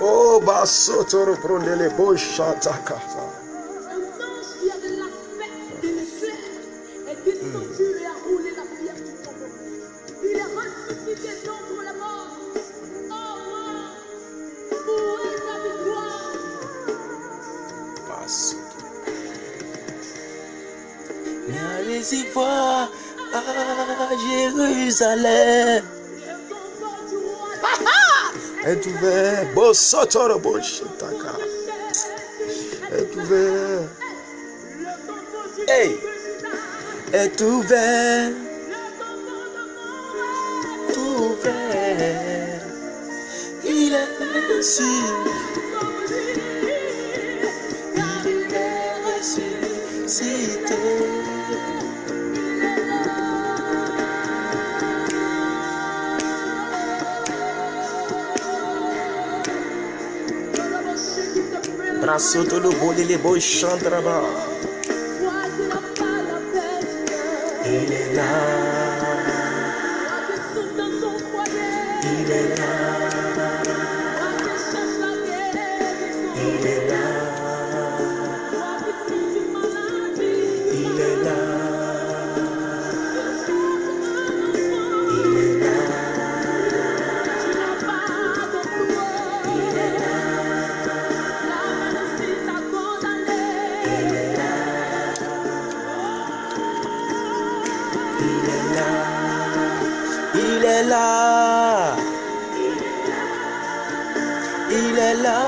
Oh, basotoro prondele boshataka. Allez-y voir à Jérusalem. Est ouvert, bosotoro boshataka. Est ouvert. Hey, est ouvert. Ouvert. Il est ici. Il est ressuscité. Brasoto do bolele boy chandraba. Il est là. Il est là. Il est là. Il est là. Il est là. Il est là.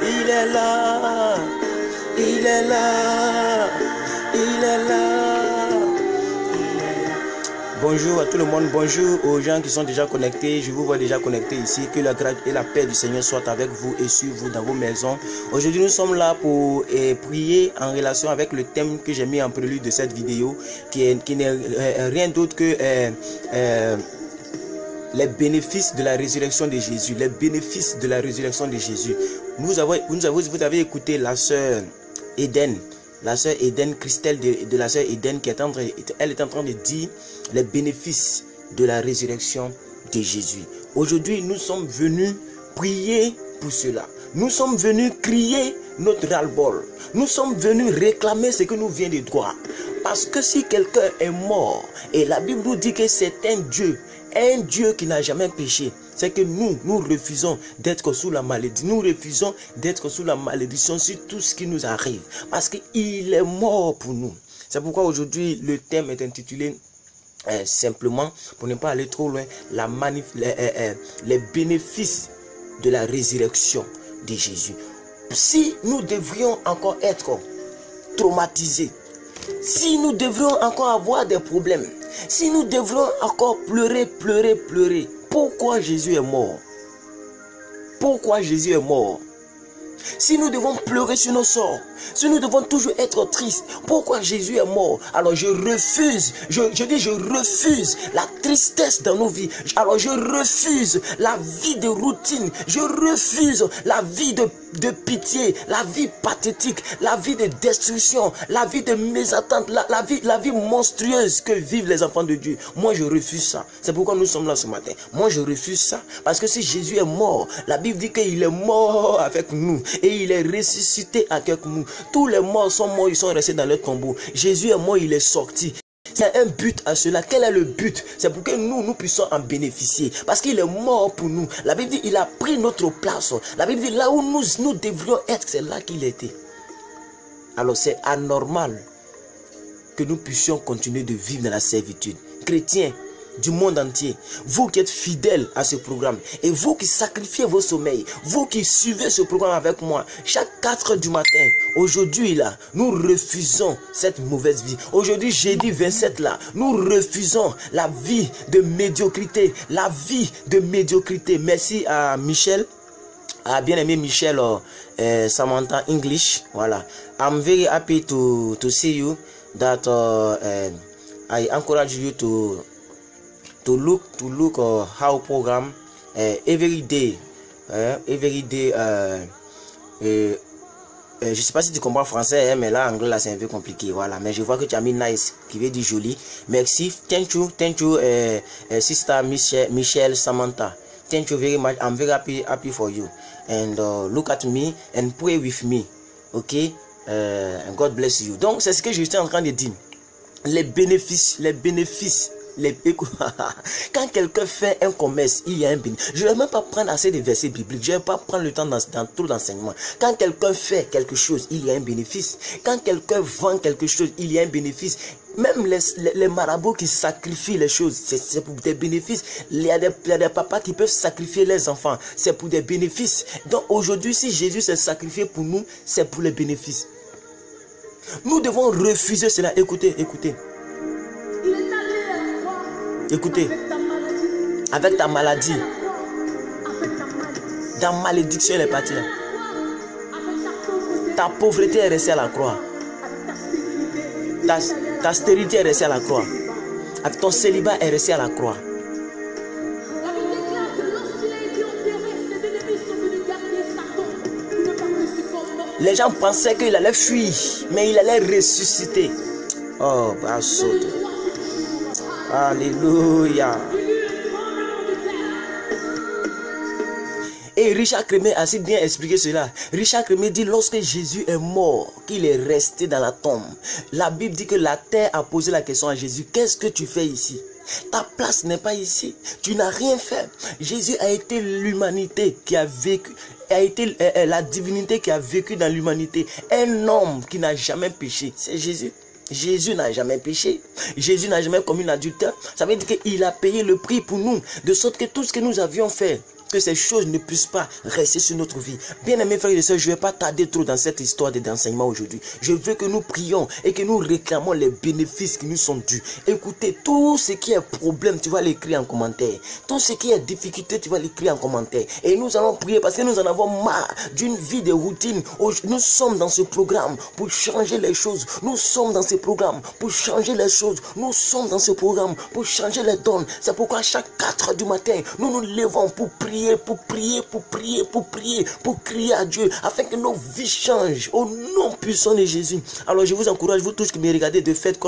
Il est là. Il est là. Il est là. Bonjour à tout le monde, bonjour aux gens qui sont déjà connectés. Je vous vois déjà connectés ici. Que la grâce et la paix du Seigneur soient avec vous et sur vous dans vos maisons. Aujourd'hui, nous sommes là pour prier en relation avec le thème que j'ai mis en prélude de cette vidéo, qui n'est rien d'autre que les bénéfices de la résurrection de Jésus. Les bénéfices de la résurrection de Jésus. Vous avez écouté la sœur Eden. La sœur Eden, Christelle de la sœur Eden, elle est en train de dire les bénéfices de la résurrection de Jésus. Aujourd'hui, nous sommes venus prier pour cela. Nous sommes venus crier notre ras-le-bol. Nous sommes venus réclamer ce que nous vient de droit. Parce que si quelqu'un est mort, et la Bible nous dit que c'est un Dieu qui n'a jamais péché, c'est que nous refusons d'être sous la maladie. Nous refusons d'être sous la malédiction sur tout ce qui nous arrive. Parce qu'il est mort pour nous. C'est pourquoi aujourd'hui, le thème est intitulé simplement, pour ne pas aller trop loin, les bénéfices de la résurrection de Jésus. Si nous devrions encore être traumatisés, si nous devrions encore avoir des problèmes, si nous devrions encore pleurer, pourquoi Jésus est mort? Pourquoi Jésus est mort? Si nous devons pleurer sur nos sorts, si nous devons toujours être tristes, pourquoi Jésus est mort? Alors je refuse, je refuse la tristesse dans nos vies. Alors je refuse la vie de routine, je refuse la vie de pitié, la vie pathétique, la vie de destruction, la vie de mésattente, la vie monstrueuse que vivent les enfants de Dieu. Moi je refuse ça. C'est pourquoi nous sommes là ce matin. Moi je refuse ça. Parce que si Jésus est mort, la Bible dit qu'il est mort avec nous. Et il est ressuscité avec nous. Tous les morts sont morts, ils sont restés dans leur tombeau. Jésus est mort, il est sorti. Il y a un but à cela. Quel est le but? C'est pour que nous puissions en bénéficier. Parce qu'il est mort pour nous. La Bible dit qu'il a pris notre place. La Bible dit là où nous devrions être, c'est là qu'il était. Alors c'est anormal que nous puissions continuer de vivre dans la servitude. Chrétiens du monde entier, vous qui êtes fidèles à ce programme et vous qui sacrifiez vos sommeils, vous qui suivez ce programme avec moi chaque 4 heures du matin, aujourd'hui là, nous refusons cette mauvaise vie. Aujourd'hui, jeudi 27 là, nous refusons la vie de médiocrité, la vie de médiocrité. Merci à Michel, à bien-aimé Michel, Samantha English. Voilà. I'm very happy to see you that I encourage you to look how program every day je ne sais pas si tu comprends français, hein, mais là, anglais, là, c'est un peu compliqué. Voilà. Mais je vois que tu as mis nice, qui veut dire joli. Merci. Thank you, Sister Michelle Samantha. Thank you very much. I'm very happy for you. And look at me and pray with me. Ok? And God bless you. Donc, c'est ce que je suis en train de dire. Les bénéfices. Quand quelqu'un fait un commerce, il y a un bénéfice. Je ne vais même pas prendre assez de versets bibliques. Je ne vais pas prendre le temps dans trop d'enseignements. Quand quelqu'un fait quelque chose, il y a un bénéfice. Quand quelqu'un vend quelque chose, il y a un bénéfice. Même les marabouts qui sacrifient les choses, c'est pour des bénéfices. Il y a des papas qui peuvent sacrifier les enfants. C'est pour des bénéfices. Donc aujourd'hui, si Jésus s'est sacrifié pour nous, c'est pour les bénéfices. Nous devons refuser cela. Écoutez. Écoutez, avec ta maladie, ta malédiction elle est partie là. Ta pauvreté est restée à la croix. Ta stérilité est restée à la croix. Avec ton célibat est resté à la croix. Les gens pensaient qu'il allait fuir, mais il allait ressusciter. Oh, basoto. Alléluia. Et Richard Crémier a si bien expliqué cela. Richard Crémier dit lorsque Jésus est mort, qu'il est resté dans la tombe. La Bible dit que la terre a posé la question à Jésus. Qu'est-ce que tu fais ici? Ta place n'est pas ici. Tu n'as rien fait. Jésus a été l'humanité qui a vécu. A été la divinité qui a vécu dans l'humanité. Un homme qui n'a jamais péché. C'est Jésus. Jésus n'a jamais péché. Jésus n'a jamais commis l'adultère. Ça veut dire qu'il a payé le prix pour nous. De sorte que tout ce que nous avions fait, que ces choses ne puissent pas rester sur notre vie. Bien aimés frères et sœurs, je ne vais pas tarder trop dans cette histoire d'enseignement aujourd'hui. Je veux que nous prions et que nous réclamons les bénéfices qui nous sont dus. Écoutez, tout ce qui est problème, tu vas l'écrire en commentaire. Tout ce qui est difficulté, tu vas l'écrire en commentaire. Et nous allons prier parce que nous en avons marre d'une vie de routine. Nous sommes dans ce programme pour changer les choses. Nous sommes dans ce programme pour changer les choses. Nous sommes dans ce programme pour changer les dons. C'est pourquoi à chaque 4 heures du matin, nous nous levons pour prier, pour crier à Dieu afin que nos vies changent au nom puissant de Jésus. Alors je vous encourage, vous tous qui me regardez, de faire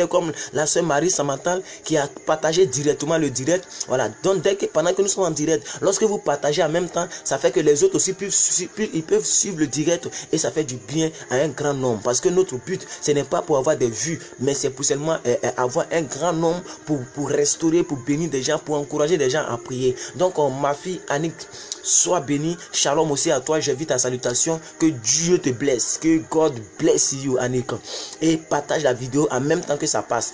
comme la sœur Marie Samantha qui a partagé directement le direct. Voilà, donc pendant que nous sommes en direct, lorsque vous partagez en même temps, ça fait que les autres aussi peuvent suivre le direct et ça fait du bien à un grand nombre. Parce que notre but, ce n'est pas pour avoir des vues, mais c'est pour seulement avoir un grand nombre pour restaurer, pour bénir des gens, pour encourager des gens à prier. Donc ma fille Annick, sois bénie. Shalom aussi à toi. J'invite ta salutation. Que Dieu te blesse. Que God bless you, Annick. Et partage la vidéo en même temps que ça passe.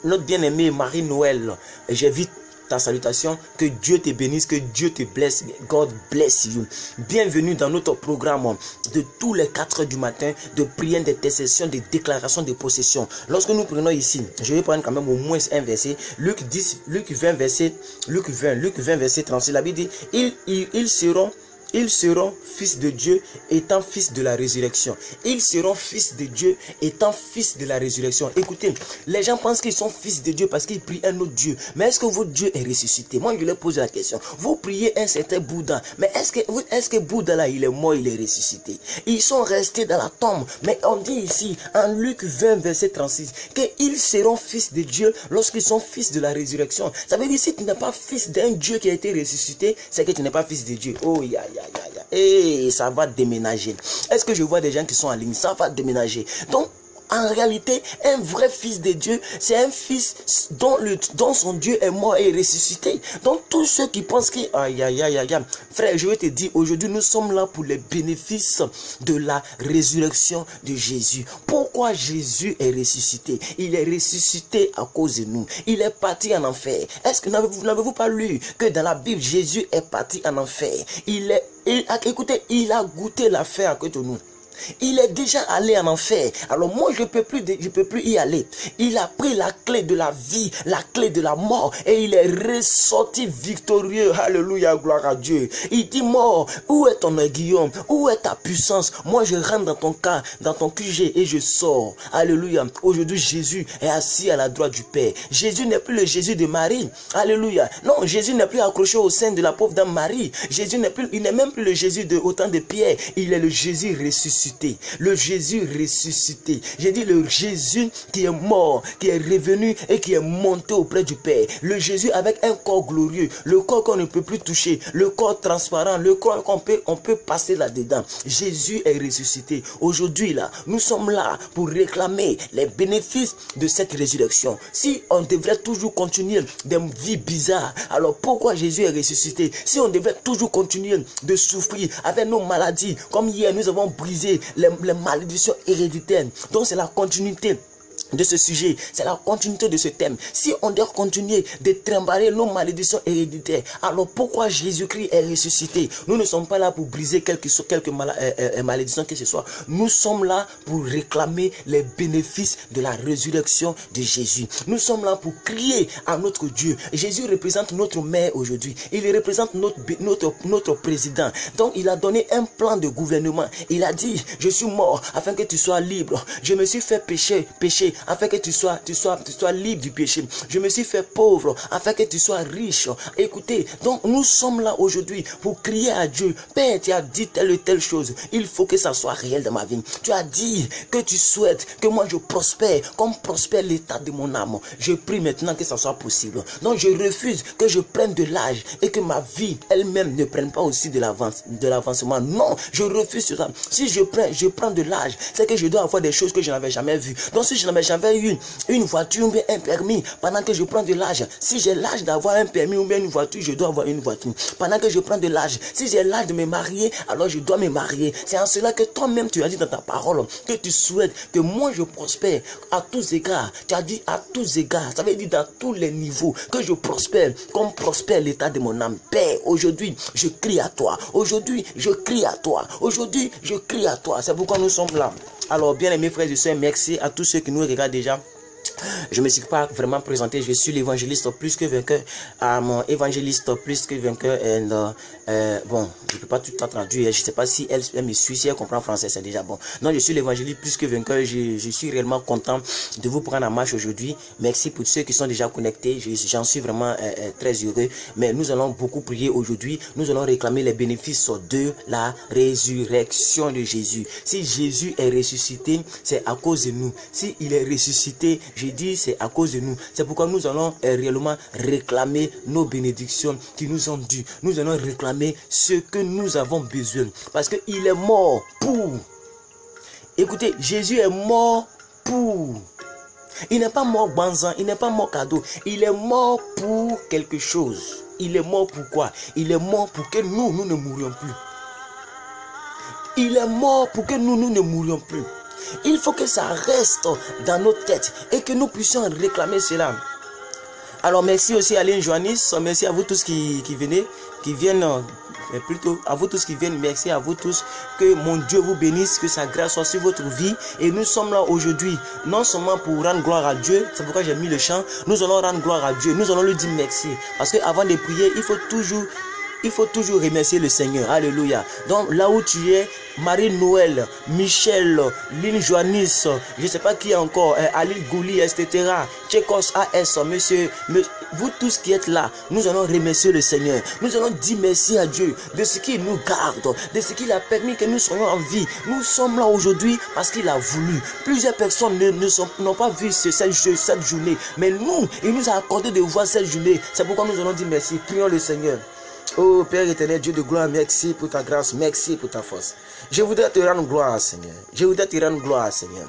Notre bien-aimée Marie-Noël, j'invite ta salutation, que Dieu te bénisse, que Dieu te blesse, God bless you. Bienvenue dans notre programme de tous les 4 heures du matin, de prières, d'intercession, de déclarations de possession. Lorsque nous prenons ici, je vais prendre quand même au moins un verset, Luc 20 verset 36, la Bible dit, ils seront fils de Dieu étant fils de la résurrection. Ils seront fils de Dieu étant fils de la résurrection. Écoutez, les gens pensent qu'ils sont fils de Dieu parce qu'ils prient un autre Dieu. Mais est-ce que votre Dieu est ressuscité? Moi, je leur pose la question. Vous priez un certain Bouddha. Mais est-ce que Bouddha là, il est mort, il est ressuscité? Ils sont restés dans la tombe. Mais on dit ici, en Luc 20, verset 36, qu'ils seront fils de Dieu lorsqu'ils sont fils de la résurrection. Ça veut dire, si tu n'es pas fils d'un Dieu qui a été ressuscité, c'est que tu n'es pas fils de Dieu. Oh, et ça va déménager. Est-ce que je vois des gens qui sont en ligne? Ça va déménager. Donc, en réalité, un vrai fils de Dieu, c'est un fils dont son Dieu est mort et ressuscité. Donc, tous ceux qui pensent que... Frère, je vais te dire, aujourd'hui, nous sommes là pour les bénéfices de la résurrection de Jésus. Pourquoi Jésus est ressuscité? Il est ressuscité à cause de nous. Il est parti en enfer. Est-ce que n'avez-vous pas lu que dans la Bible, Jésus est parti en enfer? Écoutez, il a goûté l'enfer à côté de nous. Il est déjà allé en enfer. Alors moi, je peux plus y aller. Il a pris la clé de la vie, la clé de la mort, et il est ressorti victorieux. Alléluia, gloire à Dieu. Il dit, mort, où est ton aiguillon? Où est ta puissance? Moi, je rentre dans ton cas, dans ton QG, et je sors. Alléluia. Aujourd'hui, Jésus est assis à la droite du Père. Jésus n'est plus le Jésus de Marie. Alléluia. Non, Jésus n'est plus accroché au sein de la pauvre dame Marie. Jésus n'est plus, il n'est même plus le Jésus de au temps de Pierre. Il est le Jésus ressuscité. Le Jésus ressuscité. J'ai dit le Jésus qui est mort, qui est revenu et qui est monté auprès du Père. Le Jésus avec un corps glorieux, le corps qu'on ne peut plus toucher, le corps transparent, le corps on peut passer là-dedans. Jésus est ressuscité. Aujourd'hui là, nous sommes là pour réclamer les bénéfices de cette résurrection. Si on devrait toujours continuer des vies bizarres, alors pourquoi Jésus est ressuscité? Si on devrait toujours continuer de souffrir avec nos maladies, comme hier nous avons brisé les malédictions héréditaires, donc c'est la continuité de ce sujet, c'est la continuité de ce thème. Si on doit continuer de trimballer nos malédictions héréditaires, alors pourquoi Jésus-Christ est ressuscité? Nous ne sommes pas là pour briser quelques malédictions que ce soit. Nous sommes là pour réclamer les bénéfices de la résurrection de Jésus. Nous sommes là pour crier à notre Dieu. Jésus représente notre mère aujourd'hui. Il représente notre président. Donc il a donné un plan de gouvernement. Il a dit, je suis mort afin que tu sois libre. Je me suis fait pécher afin que tu sois libre du péché. Je me suis fait pauvre afin que tu sois riche. Écoutez, donc nous sommes là aujourd'hui pour crier à Dieu. Père, tu as dit telle ou telle chose. Il faut que ça soit réel dans ma vie. Tu as dit que tu souhaites que moi je prospère comme prospère l'état de mon âme. Je prie maintenant que ça soit possible. Donc je refuse que je prenne de l'âge et que ma vie elle-même ne prenne pas aussi de l'avancement. Non, je refuse cela. Si je prends de l'âge, c'est que je dois avoir des choses que je n'avais jamais vues. Donc si je n'avais jamais eu une voiture ou bien un permis pendant que je prends de l'âge, si j'ai l'âge d'avoir un permis ou bien une voiture, je dois avoir une voiture. Pendant que je prends de l'âge, si j'ai l'âge de me marier, alors je dois me marier. C'est en cela que toi-même tu as dit dans ta parole que tu souhaites que moi je prospère à tous égards. Tu as dit à tous égards, ça veut dire dans tous les niveaux, que je prospère comme prospère l'état de mon âme. Père, aujourd'hui je crie à toi. Aujourd'hui je crie à toi. Aujourd'hui je crie à toi. C'est pourquoi nous sommes là. Alors, bien aimés frères et sœurs, merci à tous ceux qui nous regardent déjà. Je ne me suis pas vraiment présenté, je suis l'évangéliste plus que vainqueur, mon évangéliste plus que vainqueur. Bon, je ne peux pas tout le temps traduire, je ne sais pas si elle me suit, si elle comprend français, c'est déjà bon. Non, je suis l'évangéliste plus que vainqueur, je suis réellement content de vous prendre en marche aujourd'hui. Merci pour ceux qui sont déjà connectés, j'en suis vraiment très heureux. Mais nous allons beaucoup prier aujourd'hui, nous allons réclamer les bénéfices de la résurrection de Jésus. Si Jésus est ressuscité, c'est à cause de nous. Si il est ressuscité, je dis c'est à cause de nous. C'est pourquoi nous allons réellement réclamer nos bénédictions qui nous sont dues. Nous allons réclamer ce que nous avons besoin. Parce qu'il est mort pour. Écoutez, Jésus est mort pour. Il n'est pas mort banzan, il n'est pas mort cadeau. Il est mort pour quelque chose. Il est mort pour quoi? Il est mort pour que nous ne mourions plus. Il est mort pour que nous ne mourions plus. Il faut que ça reste dans nos têtes et que nous puissions réclamer cela. Alors merci aussi à Aline Joannis, merci à vous tous qui viennent, plutôt à vous tous qui viennent, merci à vous tous, que mon Dieu vous bénisse, que sa grâce soit sur votre vie. Et nous sommes là aujourd'hui, non seulement pour rendre gloire à Dieu, c'est pourquoi j'ai mis le chant, nous allons rendre gloire à Dieu, nous allons lui dire merci. Parce qu'avant de prier, il faut toujours remercier le Seigneur. Alléluia. Donc là où tu es, Marie-Noël, Michel, Lynn Joannis, je ne sais pas qui encore, Ali Gouli, etc. Tchekos AS, monsieur, vous tous qui êtes là, nous allons remercier le Seigneur. Nous allons dire merci à Dieu de ce qu'il nous garde, de ce qu'il a permis que nous soyons en vie. Nous sommes là aujourd'hui parce qu'il a voulu. Plusieurs personnes n'ont pas vu cette journée, mais nous, il nous a accordé de voir cette journée. C'est pourquoi nous allons dire merci. Prions le Seigneur. Oh Père éternel, Dieu de gloire, merci pour ta grâce, merci pour ta force. Je voudrais te rendre gloire, Seigneur. Je voudrais te rendre gloire, Seigneur.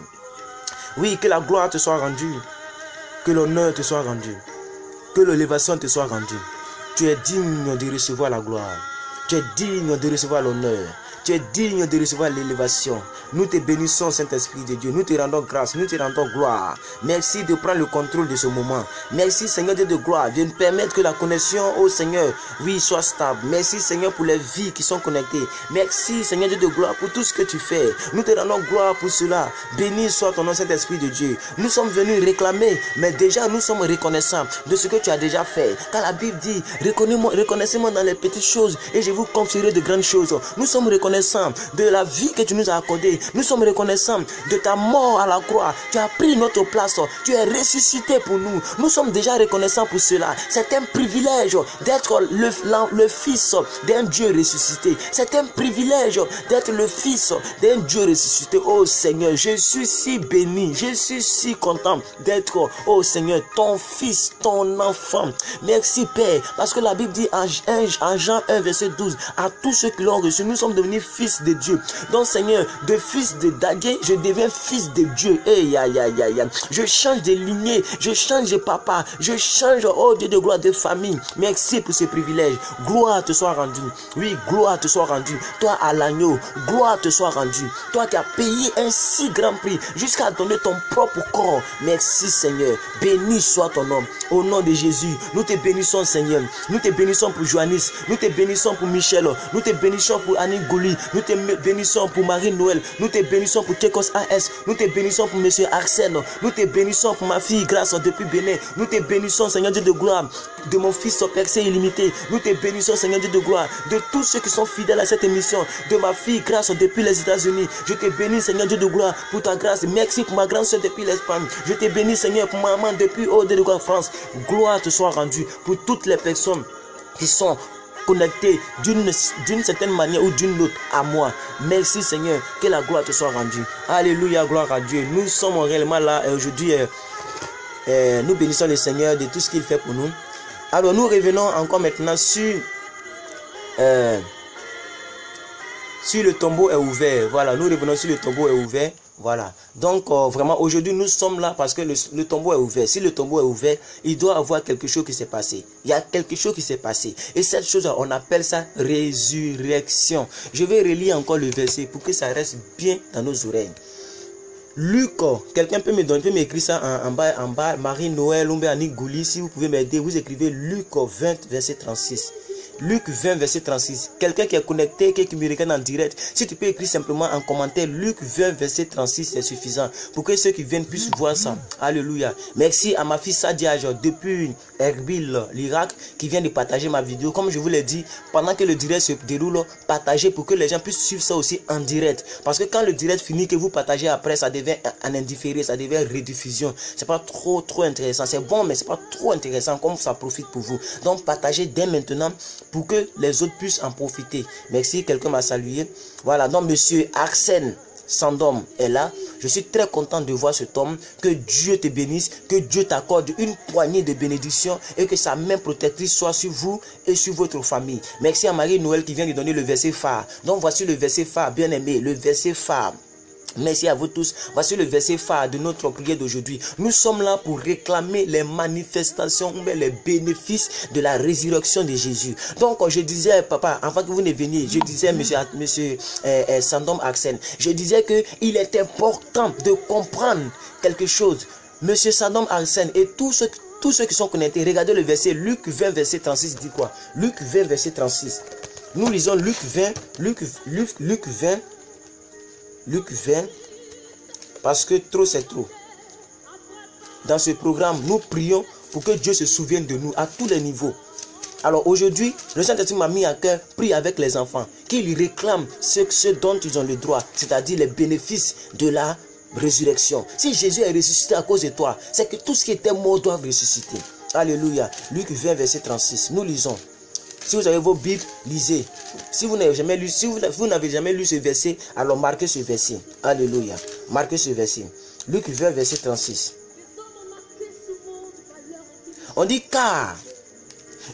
Oui, que la gloire te soit rendue, que l'honneur te soit rendu, que l'élévation te soit rendue. Tu es digne de recevoir la gloire. Tu es digne de recevoir l'honneur. Tu es digne de recevoir l'élévation. Nous te bénissons, Saint-Esprit de Dieu. Nous te rendons grâce, nous te rendons gloire. Merci de prendre le contrôle de ce moment. Merci, Seigneur Dieu de gloire, de nous permettre que la connexion au Seigneur, oui, soit stable. Merci, Seigneur, pour les vies qui sont connectées. Merci, Seigneur Dieu de gloire, pour tout ce que tu fais. Nous te rendons gloire pour cela. Béni soit ton nom, Saint-Esprit de Dieu. Nous sommes venus réclamer, mais déjà nous sommes reconnaissants de ce que tu as déjà fait. Car la Bible dit, reconnaissez-moi dans les petites choses et je vous confierai de grandes choses. Nous sommes reconnaissants de la vie que tu nous as accordée. Nous sommes reconnaissants de ta mort à la croix. Tu as pris notre place. Tu es ressuscité pour nous. Nous sommes déjà reconnaissants pour cela. C'est un privilège d'être le fils d'un Dieu ressuscité. C'est un privilège d'être le fils d'un Dieu ressuscité. Oh Seigneur, je suis si béni. Je suis si content d'être, oh Seigneur, ton fils, ton enfant. Merci Père. Parce que la Bible dit en Jean 1 verset 12, à tous ceux qui l'ont reçu, nous sommes devenus fils de Dieu. Donc Seigneur, de fils de Dadier, je deviens fils de Dieu. Je change de lignée, je change de papa, je change, oh Dieu de gloire, de famille. Merci pour ce privilège. Gloire te soit rendue. Oui, gloire te soit rendue. Toi à l'agneau, gloire te soit rendue. Toi qui as payé un si grand prix jusqu'à donner ton propre corps. Merci Seigneur. Béni soit ton nom. Au nom de Jésus, nous te bénissons Seigneur. Nous te bénissons pour Joannis. Nous te bénissons pour Michel. Nous te bénissons pour Annie Gouli. Nous te bénissons pour Marie-Noël. Nous te bénissons pour Kekos AS. Nous te bénissons pour Monsieur Arsène. Nous te bénissons pour ma fille Grâce depuis Bénin. Nous te bénissons Seigneur Dieu de gloire de mon fils Percé illimité. Nous te bénissons Seigneur Dieu de gloire de tous ceux qui sont fidèles à cette émission. De ma fille Grâce depuis les États-Unis. Je te bénis Seigneur Dieu de gloire pour ta grâce. Merci pour ma grande soeur depuis l'Espagne. Je te bénis Seigneur pour ma maman depuis Haut-de France. Gloire te soit rendue pour toutes les personnes qui sont connectés d'une certaine manière ou d'une autre à moi. Merci Seigneur, que la gloire te soit rendue. Alléluia, gloire à Dieu. Nous sommes réellement là aujourd'hui. Nous bénissons le Seigneur de tout ce qu'il fait pour nous. Alors nous revenons encore maintenant sur le tombeau est ouvert. Voilà, nous revenons sur le tombeau est ouvert. Voilà, donc vraiment aujourd'hui nous sommes là parce que le tombeau est ouvert. Si le tombeau est ouvert, il doit y avoir quelque chose qui s'est passé. Il y a quelque chose qui s'est passé. Et cette chose, on appelle ça résurrection. Je vais relire encore le verset pour que ça reste bien dans nos oreilles. Luc, quelqu'un peut m'écrire ça en bas, Marie-Noël, Annie Gouli, si vous pouvez m'aider, vous écrivez Luc 20, verset 36. Luc 20, verset 36. Quelqu'un qui est connecté, qui me regarde en direct, si tu peux écrire simplement en commentaire Luc 20, verset 36, c'est suffisant pour que ceux qui viennent puissent voir ça. Alléluia. Merci à ma fille Sadiage depuis Erbil, l'Irak, qui vient de partager ma vidéo. Comme je vous l'ai dit, pendant que le direct se déroule, partagez pour que les gens puissent suivre ça aussi en direct. Parce que quand le direct finit, que vous partagez après, ça devient en indifféré, ça devient rediffusion. C'est pas trop intéressant. C'est bon, mais c'est pas trop intéressant comme ça profite pour vous. Donc partagez dès maintenant pour que les autres puissent en profiter. Merci, quelqu'un m'a salué. Voilà, donc monsieur Arsène Sandom est là. Je suis très content de voir cet homme. Que Dieu te bénisse, que Dieu t'accorde une poignée de bénédictions et que sa main protectrice soit sur vous et sur votre famille. Merci à Marie-Noël qui vient de donner le verset phare. Donc voici le verset phare, bien aimé, le verset phare. Merci à vous tous. Voici le verset phare de notre prière d'aujourd'hui. Nous sommes là pour réclamer les manifestations, les bénéfices de la résurrection de Jésus. Donc, je disais, papa, avant que vous ne veniez, je disais, monsieur Sandom Arsène, je disais qu'il est important de comprendre quelque chose. Monsieur Sandom Arsène et tous ceux qui sont connectés, regardez le verset, Luc 20, verset 36, dit quoi? Luc 20, verset 36. Nous lisons Luc 20, parce que trop c'est trop. Dans ce programme, nous prions pour que Dieu se souvienne de nous à tous les niveaux. Alors aujourd'hui, le Saint-Esprit m'a mis à cœur, prie avec les enfants, qu'ils réclament ce dont ils ont le droit, c'est-à-dire les bénéfices de la résurrection. Si Jésus est ressuscité à cause de toi, c'est que tout ce qui était mort doit ressusciter. Alléluia. Luc 20, verset 36. Nous lisons. Si vous avez vos Bibles, lisez. Si vous n'avez jamais lu, ce verset, alors marquez ce verset. Alléluia. Marquez ce verset. Luc 20, verset 36. On dit car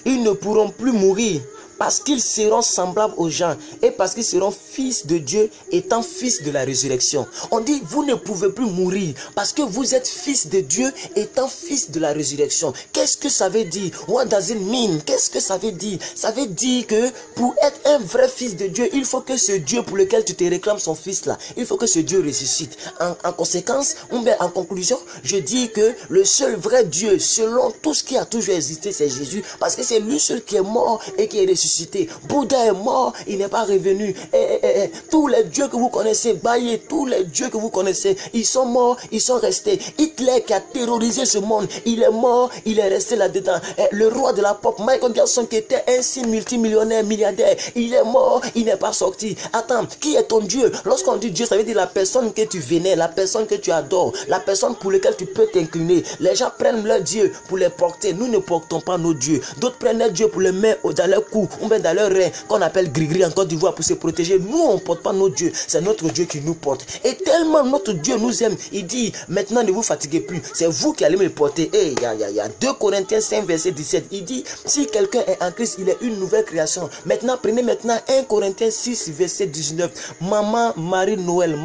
ils ne pourront plus mourir parce qu'ils seront semblables aux gens et parce qu'ils seront fils de Dieu étant fils de la résurrection. On dit, vous ne pouvez plus mourir parce que vous êtes fils de Dieu étant fils de la résurrection. Qu'est-ce que ça veut dire? What does it mean? Qu'est-ce que ça veut dire? Ça veut dire que pour être un vrai fils de Dieu, il faut que ce Dieu pour lequel tu te réclames son fils là, il faut que ce Dieu ressuscite. En conséquence, ou bien en conclusion, je dis que le seul vrai Dieu, selon tout ce qui a toujours existé, c'est Jésus, parce que c'est lui seul qui est mort et qui est ressuscité. Bouddha est mort, il n'est pas revenu. Tous les dieux que vous connaissez, Baye, tous les dieux que vous connaissez, ils sont morts, ils sont restés. Hitler qui a terrorisé ce monde, il est mort, il est resté là-dedans. Le roi de la pop, Michael Jackson, qui était ainsi multimillionnaire, milliardaire, il est mort, il n'est pas sorti. Attends, qui est ton Dieu? Lorsqu'on dit Dieu, ça veut dire la personne que tu vénères, la personne que tu adores, la personne pour laquelle tu peux t'incliner. Les gens prennent leur Dieu pour les porter. Nous ne portons pas nos dieux. D'autres prennent leur Dieu pour les mettre dans leur cou ou bien dans leur rein, qu'on appelle gris-gris en Côte d'Ivoire, pour se protéger. Nous, on ne porte pas nos dieux. C'est notre Dieu qui nous porte. Et tellement notre Dieu nous aime, il dit, maintenant ne vous fatiguez plus. C'est vous qui allez me porter. 2 Corinthiens 5, verset 17. Il dit, si quelqu'un est en Christ, il est une nouvelle création. Maintenant, prenez maintenant 1 Corinthiens 6, verset 19. Maman Marie Noël.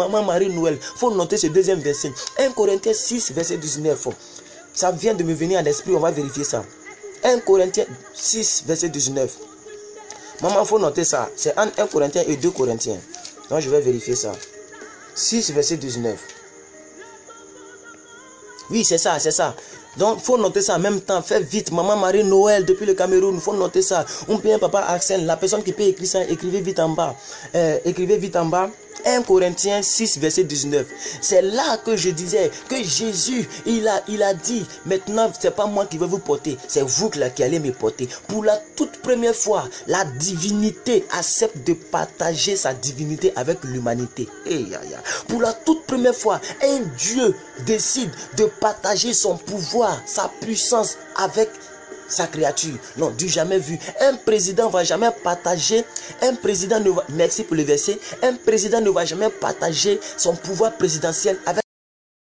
Faut noter ce deuxième verset. 1 Corinthiens 6, verset 19. Ça vient de me venir à l'esprit, on va vérifier ça. 1 Corinthiens 6, verset 19. Maman, il faut noter ça. C'est entre 1 Corinthiens et 2 Corinthiens. Donc, je vais vérifier ça. 6, verset 19. Oui, c'est ça, c'est ça. Donc, il faut noter ça en même temps. Faites vite. Maman Marie Noël, depuis le Cameroun, il faut noter ça. On peut un papa Axel, la personne qui peut écrire ça, écrivez vite en bas. Écrivez vite en bas. 1 Corinthiens 6, verset 19. C'est là que je disais que Jésus, il a dit, maintenant, c'est pas moi qui vais vous porter, c'est vous qui allez me porter. Pour la toute première fois, la divinité accepte de partager sa divinité avec l'humanité. Pour la toute première fois, un Dieu décide de partager son pouvoir, sa puissance avec sa créature. Non, du jamais vu. Un président ne va jamais partager, merci pour le verset, un président ne va jamais partager son pouvoir présidentiel avec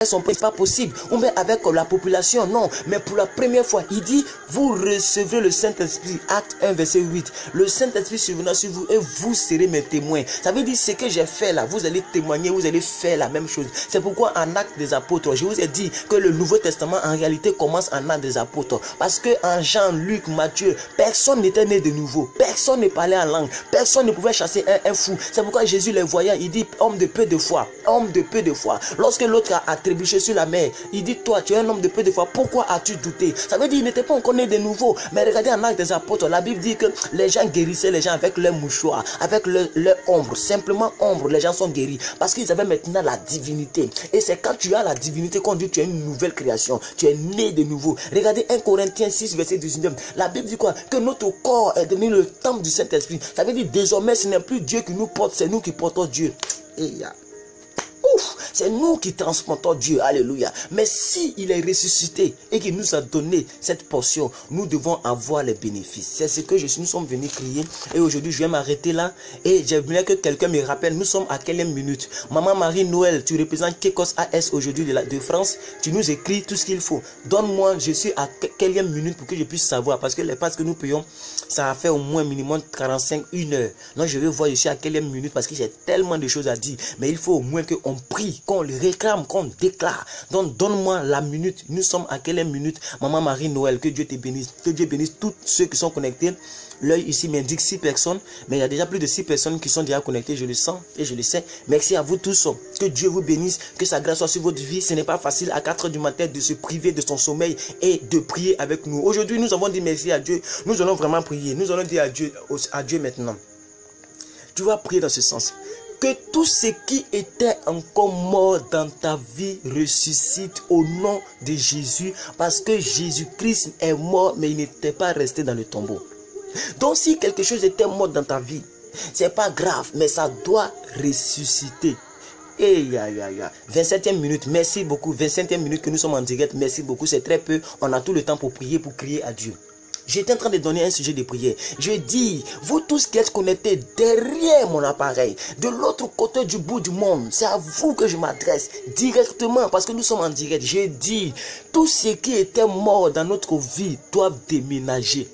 son peuple, pas possible, ou même avec la population, non, mais pour la première fois, il dit, vous recevrez le Saint-Esprit, Acte 1, verset 8, le Saint-Esprit survenant sur vous et vous serez mes témoins. Ça veut dire, ce que j'ai fait là, vous allez témoigner, vous allez faire la même chose. C'est pourquoi en Acte des Apôtres, je vous ai dit que le Nouveau Testament en réalité commence en Acte des Apôtres, parce que en Jean, Luc, Matthieu, personne n'était né de nouveau, personne ne parlait en langue, personne ne pouvait chasser un fou. C'est pourquoi Jésus les voyant, il dit, homme de peu de foi, homme de peu de foi. Lorsque l'autre a trébuché sur la mer, il dit, toi tu es un homme de peu de foi, pourquoi as-tu douté? Ça veut dire il n'était pas encore né de nouveau. Mais regardez en Actes des Apôtres, la Bible dit que les gens guérissaient les gens avec leur mouchoir, avec leur ombre, simplement ombre, les gens sont guéris parce qu'ils avaient maintenant la divinité. Et c'est quand tu as la divinité qu'on dit tu es une nouvelle création, tu es né de nouveau. Regardez 1 Corinthiens 6, verset 19, la Bible dit quoi? Que notre corps est devenu le temple du Saint-Esprit. Ça veut dire désormais ce n'est plus Dieu qui nous porte, c'est nous qui portons Dieu. C'est nous qui transportons Dieu, alléluia. Mais si il est ressuscité et qu'il nous a donné cette portion, nous devons avoir les bénéfices. C'est ce que nous sommes venus crier. Et aujourd'hui, je vais m'arrêter là. Et j'aimerais que quelqu'un me rappelle, nous sommes à quelle minute? Maman Marie Noël, tu représentes Kekos AS aujourd'hui de France. Tu nous écris tout ce qu'il faut. Donne-moi, je suis à quelle minute pour que je puisse savoir. Parce que les passes que nous payons, ça a fait au moins minimum 45, 1 heure. Donc je vais voir, je suis à quelle minute parce que j'ai tellement de choses à dire. Mais il faut au moins qu'on prie, qu'on le réclame, qu'on déclare. Donc donne-moi la minute. Nous sommes à quelle minute? Maman Marie Noël, que Dieu te bénisse. Que Dieu bénisse tous ceux qui sont connectés. L'œil ici m'indique 6 personnes, mais il y a déjà plus de 6 personnes qui sont déjà connectées, je le sens et je le sais. Merci à vous tous, que Dieu vous bénisse, que sa grâce soit sur votre vie. Ce n'est pas facile à 4 h du matin de se priver de son sommeil et de prier avec nous. Aujourd'hui, nous avons dit merci à Dieu, nous allons vraiment prier, nous allons dire à Dieu maintenant. Tu vas prier dans ce sens. Que tout ce qui était encore mort dans ta vie ressuscite au nom de Jésus, parce que Jésus-Christ est mort, mais il n'était pas resté dans le tombeau. Donc si quelque chose était mort dans ta vie, c'est pas grave, mais ça doit ressusciter. 27e minute, merci beaucoup. 25e minute que nous sommes en direct, merci beaucoup. C'est très peu, on a tout le temps pour prier, pour crier à Dieu. J'étais en train de donner un sujet de prière. Je dis, vous tous qui êtes connectés derrière mon appareil, de l'autre côté du bout du monde, c'est à vous que je m'adresse directement parce que nous sommes en direct. Je dis, tous ceux qui étaient morts dans notre vie doivent déménager.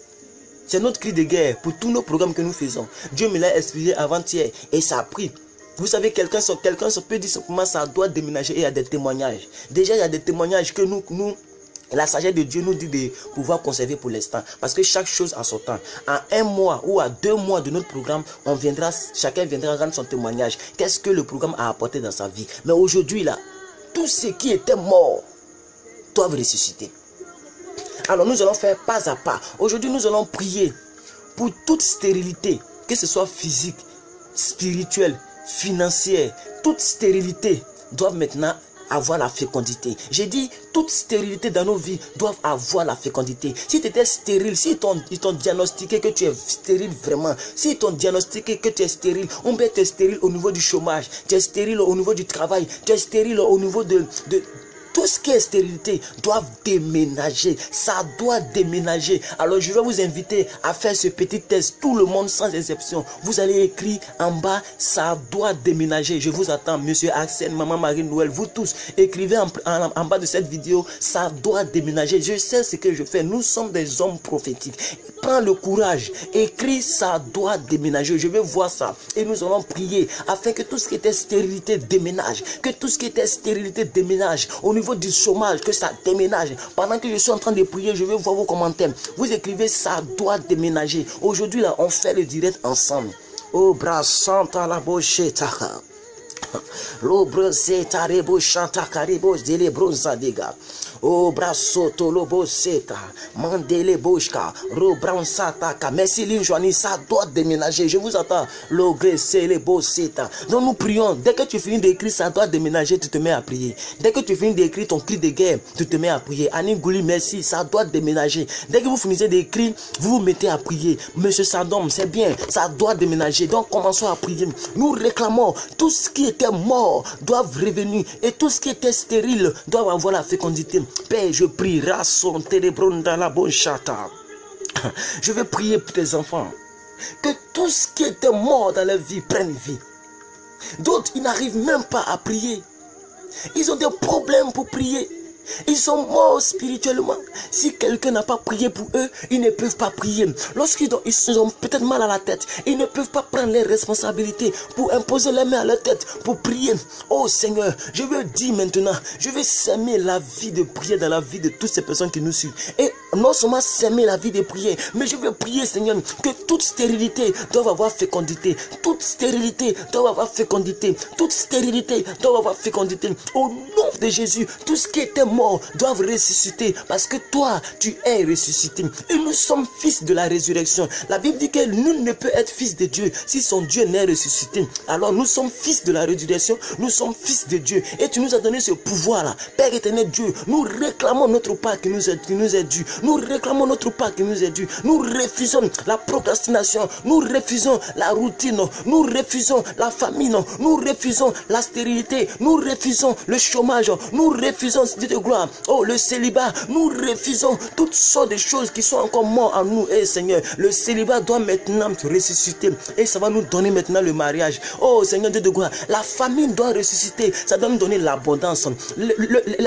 C'est notre cri de guerre pour tous nos programmes que nous faisons. Dieu me l'a expliqué avant-hier et ça a pris. Vous savez, quelqu'un peut dire comment ça doit déménager et il y a des témoignages. Déjà, il y a des témoignages que nous la sagesse de Dieu nous dit de pouvoir conserver pour l'instant. Parce que chaque chose a son temps. En 1 mois ou à 2 mois de notre programme, chacun viendra rendre son témoignage. Qu'est-ce que le programme a apporté dans sa vie? Mais aujourd'hui, là, tous ceux qui étaient morts doivent ressusciter. Alors nous allons faire pas à pas. Aujourd'hui, nous allons prier pour toute stérilité, que ce soit physique, spirituelle, financière. Toute stérilité doit maintenant avoir la fécondité. J'ai dit, toute stérilité dans nos vies doivent avoir la fécondité. Si tu étais stérile, si ils t'ont diagnostiqué que tu es stérile vraiment, si ils t'ont diagnostiqué que tu es stérile, on peut être stérile au niveau du chômage, tu es stérile au niveau du travail, tu es stérile au niveau de tout ce qui est stérilité doit déménager. Ça doit déménager. Alors je vais vous inviter à faire ce petit test. Tout le monde sans exception. Vous allez écrire en bas, ça doit déménager. Je vous attends, monsieur Axel, maman Marie-Noël. Vous tous, écrivez en bas de cette vidéo, ça doit déménager. Je sais ce que je fais. Nous sommes des hommes prophétiques. Prends le courage. Écris, ça doit déménager. Je vais voir ça. Et nous allons prier afin que tout ce qui était stérilité déménage. Que tout ce qui était stérilité déménage. Au niveau du chômage, que ça déménage. Pendant que je suis en train de prier, je vais voir vos commentaires. Vous écrivez, ça doit déménager. Aujourd'hui, là, on fait le direct ensemble. Oh, bras santa la bocheta. L'obre seta rebo chanta carebo dele bronza dega. Oh, brasso tolobo seta. Mandele boshka. Robran sataka. Merci Linjoani, ça doit déménager. Je vous attends. L'ogre c'est beau seta. Donc nous prions. Dès que tu finis d'écrire, ça doit déménager, tu te mets à prier. Dès que tu finis d'écrire ton cri de guerre, tu te mets à prier. Annie Gouli, merci, ça doit déménager. Dès que vous finissez d'écrire, vous vous mettez à prier. Monsieur Sadom, c'est bien, ça doit déménager. Donc commençons à prier. Nous réclamons tout ce qui était mort doivent revenir et tout ce qui était stérile doit avoir la fécondité. Père, je prie, rasson télébrone dans la bonne chata. Je vais prier pour tes enfants. Que tout ce qui était mort dans leur vie prenne vie. D'autres, ils n'arrivent même pas à prier. Ils ont des problèmes pour prier. Ils sont morts spirituellement. Si quelqu'un n'a pas prié pour eux, ils ne peuvent pas prier. Lorsqu'ils ont peut-être mal à la tête, ils ne peuvent pas prendre les responsabilités pour imposer les mains à leur tête, pour prier. Oh Seigneur, je veux dire maintenant, je vais s'aimer la vie de prière dans la vie de toutes ces personnes qui nous suivent. Et non seulement s'aimer la vie de prière, mais je veux prier Seigneur, que toute stérilité doit avoir fécondité. Toute stérilité doit avoir fécondité. Toute stérilité doit avoir fécondité. Au nom de Jésus, tout ce qui était mort doivent ressusciter parce que toi tu es ressuscité et nous sommes fils de la résurrection. La Bible dit que nul ne peut être fils de Dieu si son Dieu n'est ressuscité. Alors nous sommes fils de la résurrection, nous sommes fils de Dieu et tu nous as donné ce pouvoir là. Père éternel Dieu, nous réclamons notre part qui nous est dû. Nous réclamons notre part qui nous est dû. Nous refusons la procrastination, nous refusons la routine, nous refusons la famine, nous refusons la stérilité, nous refusons le chômage, nous refusons de gloire, oh le célibat, nous refusons toutes sortes de choses qui sont encore mortes en nous. Et Seigneur, le célibat doit maintenant ressusciter et ça va nous donner maintenant le mariage. Oh Seigneur Dieu de gloire, la famine doit ressusciter, ça doit nous donner l'abondance.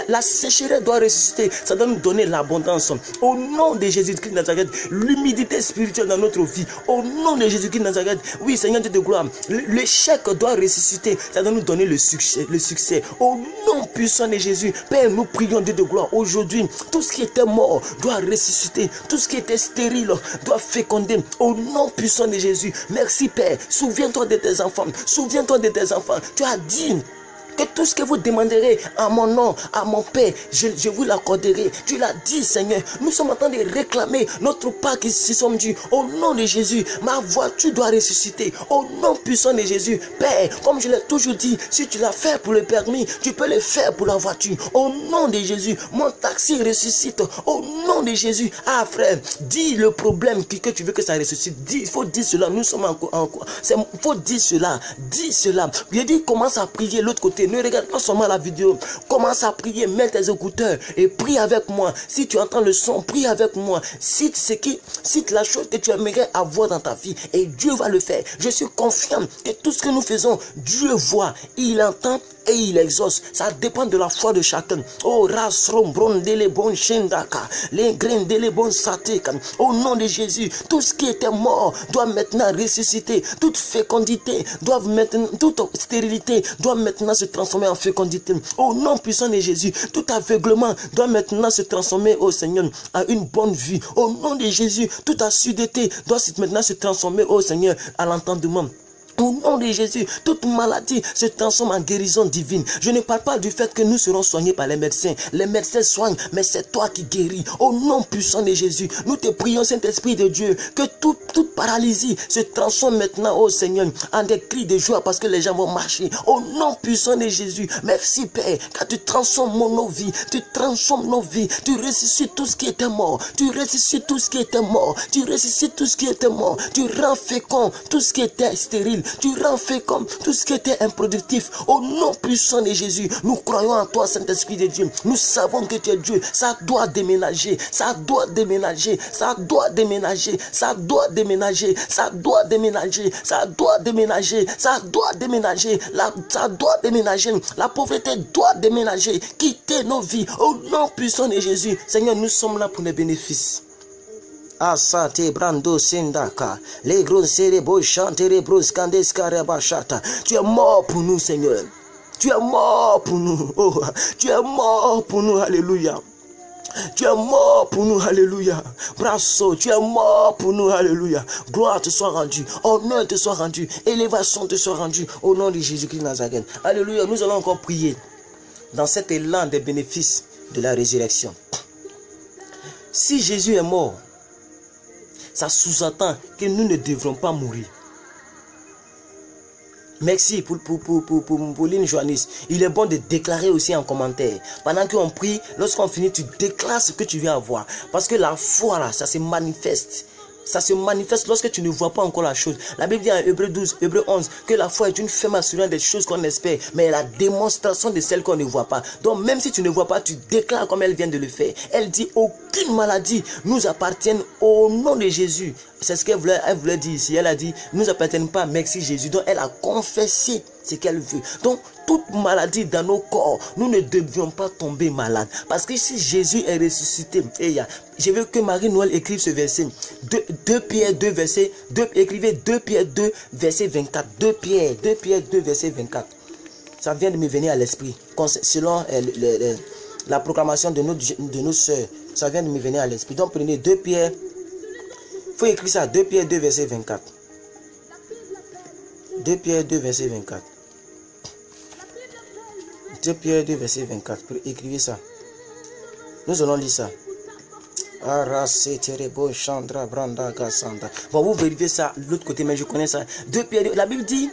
La sécheresse doit ressusciter, ça doit nous donner l'abondance. Au nom de Jésus-Christ de Nazareth, l'humidité spirituelle dans notre vie, au nom de Jésus-Christ de Nazareth, oui Seigneur Dieu de gloire, l'échec doit ressusciter, ça doit nous donner le succès. Au nom puissant de Jésus, Père, nous prions Dieu de gloire. Aujourd'hui, tout ce qui était mort doit ressusciter. Tout ce qui était stérile doit féconder. Au nom puissant de Jésus. Merci Père. Souviens-toi de tes enfants. Souviens-toi de tes enfants. Tu as dit que tout ce que vous demanderez à mon nom, à mon Père, je vous l'accorderai. Tu l'as dit, Seigneur. Nous sommes en train de réclamer notre part qui s'y sommes dus. Au nom de Jésus, ma voiture doit ressusciter. Au nom puissant de Jésus, Père, comme je l'ai toujours dit, si tu l'as fait pour le permis, tu peux le faire pour la voiture. Au nom de Jésus, mon taxi ressuscite. Au nom de Jésus, ah frère, dis le problème que tu veux que ça ressuscite. Il faut dire cela. Nous sommes encore. Il faut dire cela. Dis cela. Je dis, commence à prier l'autre côté. Ne regarde pas seulement la vidéo. Commence à prier, mets tes écouteurs et prie avec moi. Si tu entends le son, prie avec moi. Cite la chose que tu aimerais avoir dans ta vie et Dieu va le faire. Je suis confiant que tout ce que nous faisons, Dieu voit, il entend et il exauce. Ça dépend de la foi de chacun. Oh, rasrom brondele bon shendaka, les grains de les bons sateka. Au nom de Jésus, tout ce qui était mort doit maintenant ressusciter. Toute fécondité doit maintenant, toute stérilité doit maintenant se transformer en fécondité. Au nom puissant de Jésus, tout aveuglement doit maintenant se transformer, au Seigneur, à une bonne vue. Au nom de Jésus, toute assiduité doit maintenant se transformer, au Seigneur, à l'entendement. Au nom de Jésus, toute maladie se transforme en guérison divine. Je ne parle pas du fait que nous serons soignés par les médecins. Les médecins soignent, mais c'est toi qui guéris. Au nom puissant de Jésus, nous te prions, Saint-Esprit de Dieu, que toute paralysie se transforme maintenant, oh Seigneur, en des cris de joie parce que les gens vont marcher. Au nom puissant de Jésus, merci Père, car tu transformes nos vies, tu transformes nos vies, tu ressuscites tout ce qui était mort, tu ressuscites tout ce qui était mort, tu ressuscites tout ce qui était mort, tu rends fécond tout ce qui était stérile. Tu rends fécond tout ce qui était improductif. Au nom puissant de Jésus, nous croyons en toi, Saint-Esprit de Dieu. Nous savons que tu es Dieu. Ça doit déménager. Ça doit déménager. Ça doit déménager. Ça doit déménager. Ça doit déménager. Ça doit déménager. Ça doit déménager. Ça doit déménager. La pauvreté doit déménager. Quitter nos vies. Au nom puissant de Jésus. Seigneur, nous sommes là pour les bénéfices. Asate brando sendaka, les gros cérébraux chantent bros candescarabachata. Tu es mort pour nous, Seigneur. Tu es mort pour nous. Oh, tu es mort pour nous. Alléluia. Tu es mort pour nous, alléluia. Brasso, tu es mort pour nous, alléluia. Gloire te soit rendue, honneur te soit rendu, élévation te soit rendue au nom de Jésus-Christ de Nazareth. Alléluia. Nous allons encore prier dans cet élan des bénéfices de la résurrection. Si Jésus est mort, ça sous-entend que nous ne devrons pas mourir. Merci pour Pauline Joannis. Il est bon de déclarer aussi en commentaire. Pendant qu'on prie, lorsqu'on finit, tu déclares ce que tu viens avoir. Parce que la foi, là, ça se manifeste. Ça se manifeste lorsque tu ne vois pas encore la chose. La Bible dit en Hébreux 12, Hébreux 11, que la foi est une ferme assurance des choses qu'on espère, mais la démonstration de celles qu'on ne voit pas. Donc même si tu ne vois pas, tu déclares comme elle vient de le faire. Elle dit aucune maladie nous appartient au nom de Jésus. C'est ce qu'elle voulait dire ici. Elle a dit, nous appartiennent pas, merci Jésus. Donc elle a confessé ce qu'elle veut. Donc toute maladie dans nos corps, nous ne devions pas tomber malades. Parce que si Jésus est ressuscité, je veux que Marie-Noël écrive ce verset. 2 Pierre 2, verset 2, écrivez 2 Pierre 2, verset 24. 2 Pierre 2, verset 24. Ça vient de me venir à l'esprit. Selon la proclamation de nos soeurs, ça vient de me venir à l'esprit. Donc prenez 2 Pierre, il faut écrire ça, 2 Pierre 2, verset 24. 2 Pierre 2, verset 24. 2 Pierre 2, verset 24. Écrivez ça. Nous allons lire ça. Bon, vous vérifiez ça de l'autre côté, mais je connais ça. 2 Pierre 2, la Bible dit,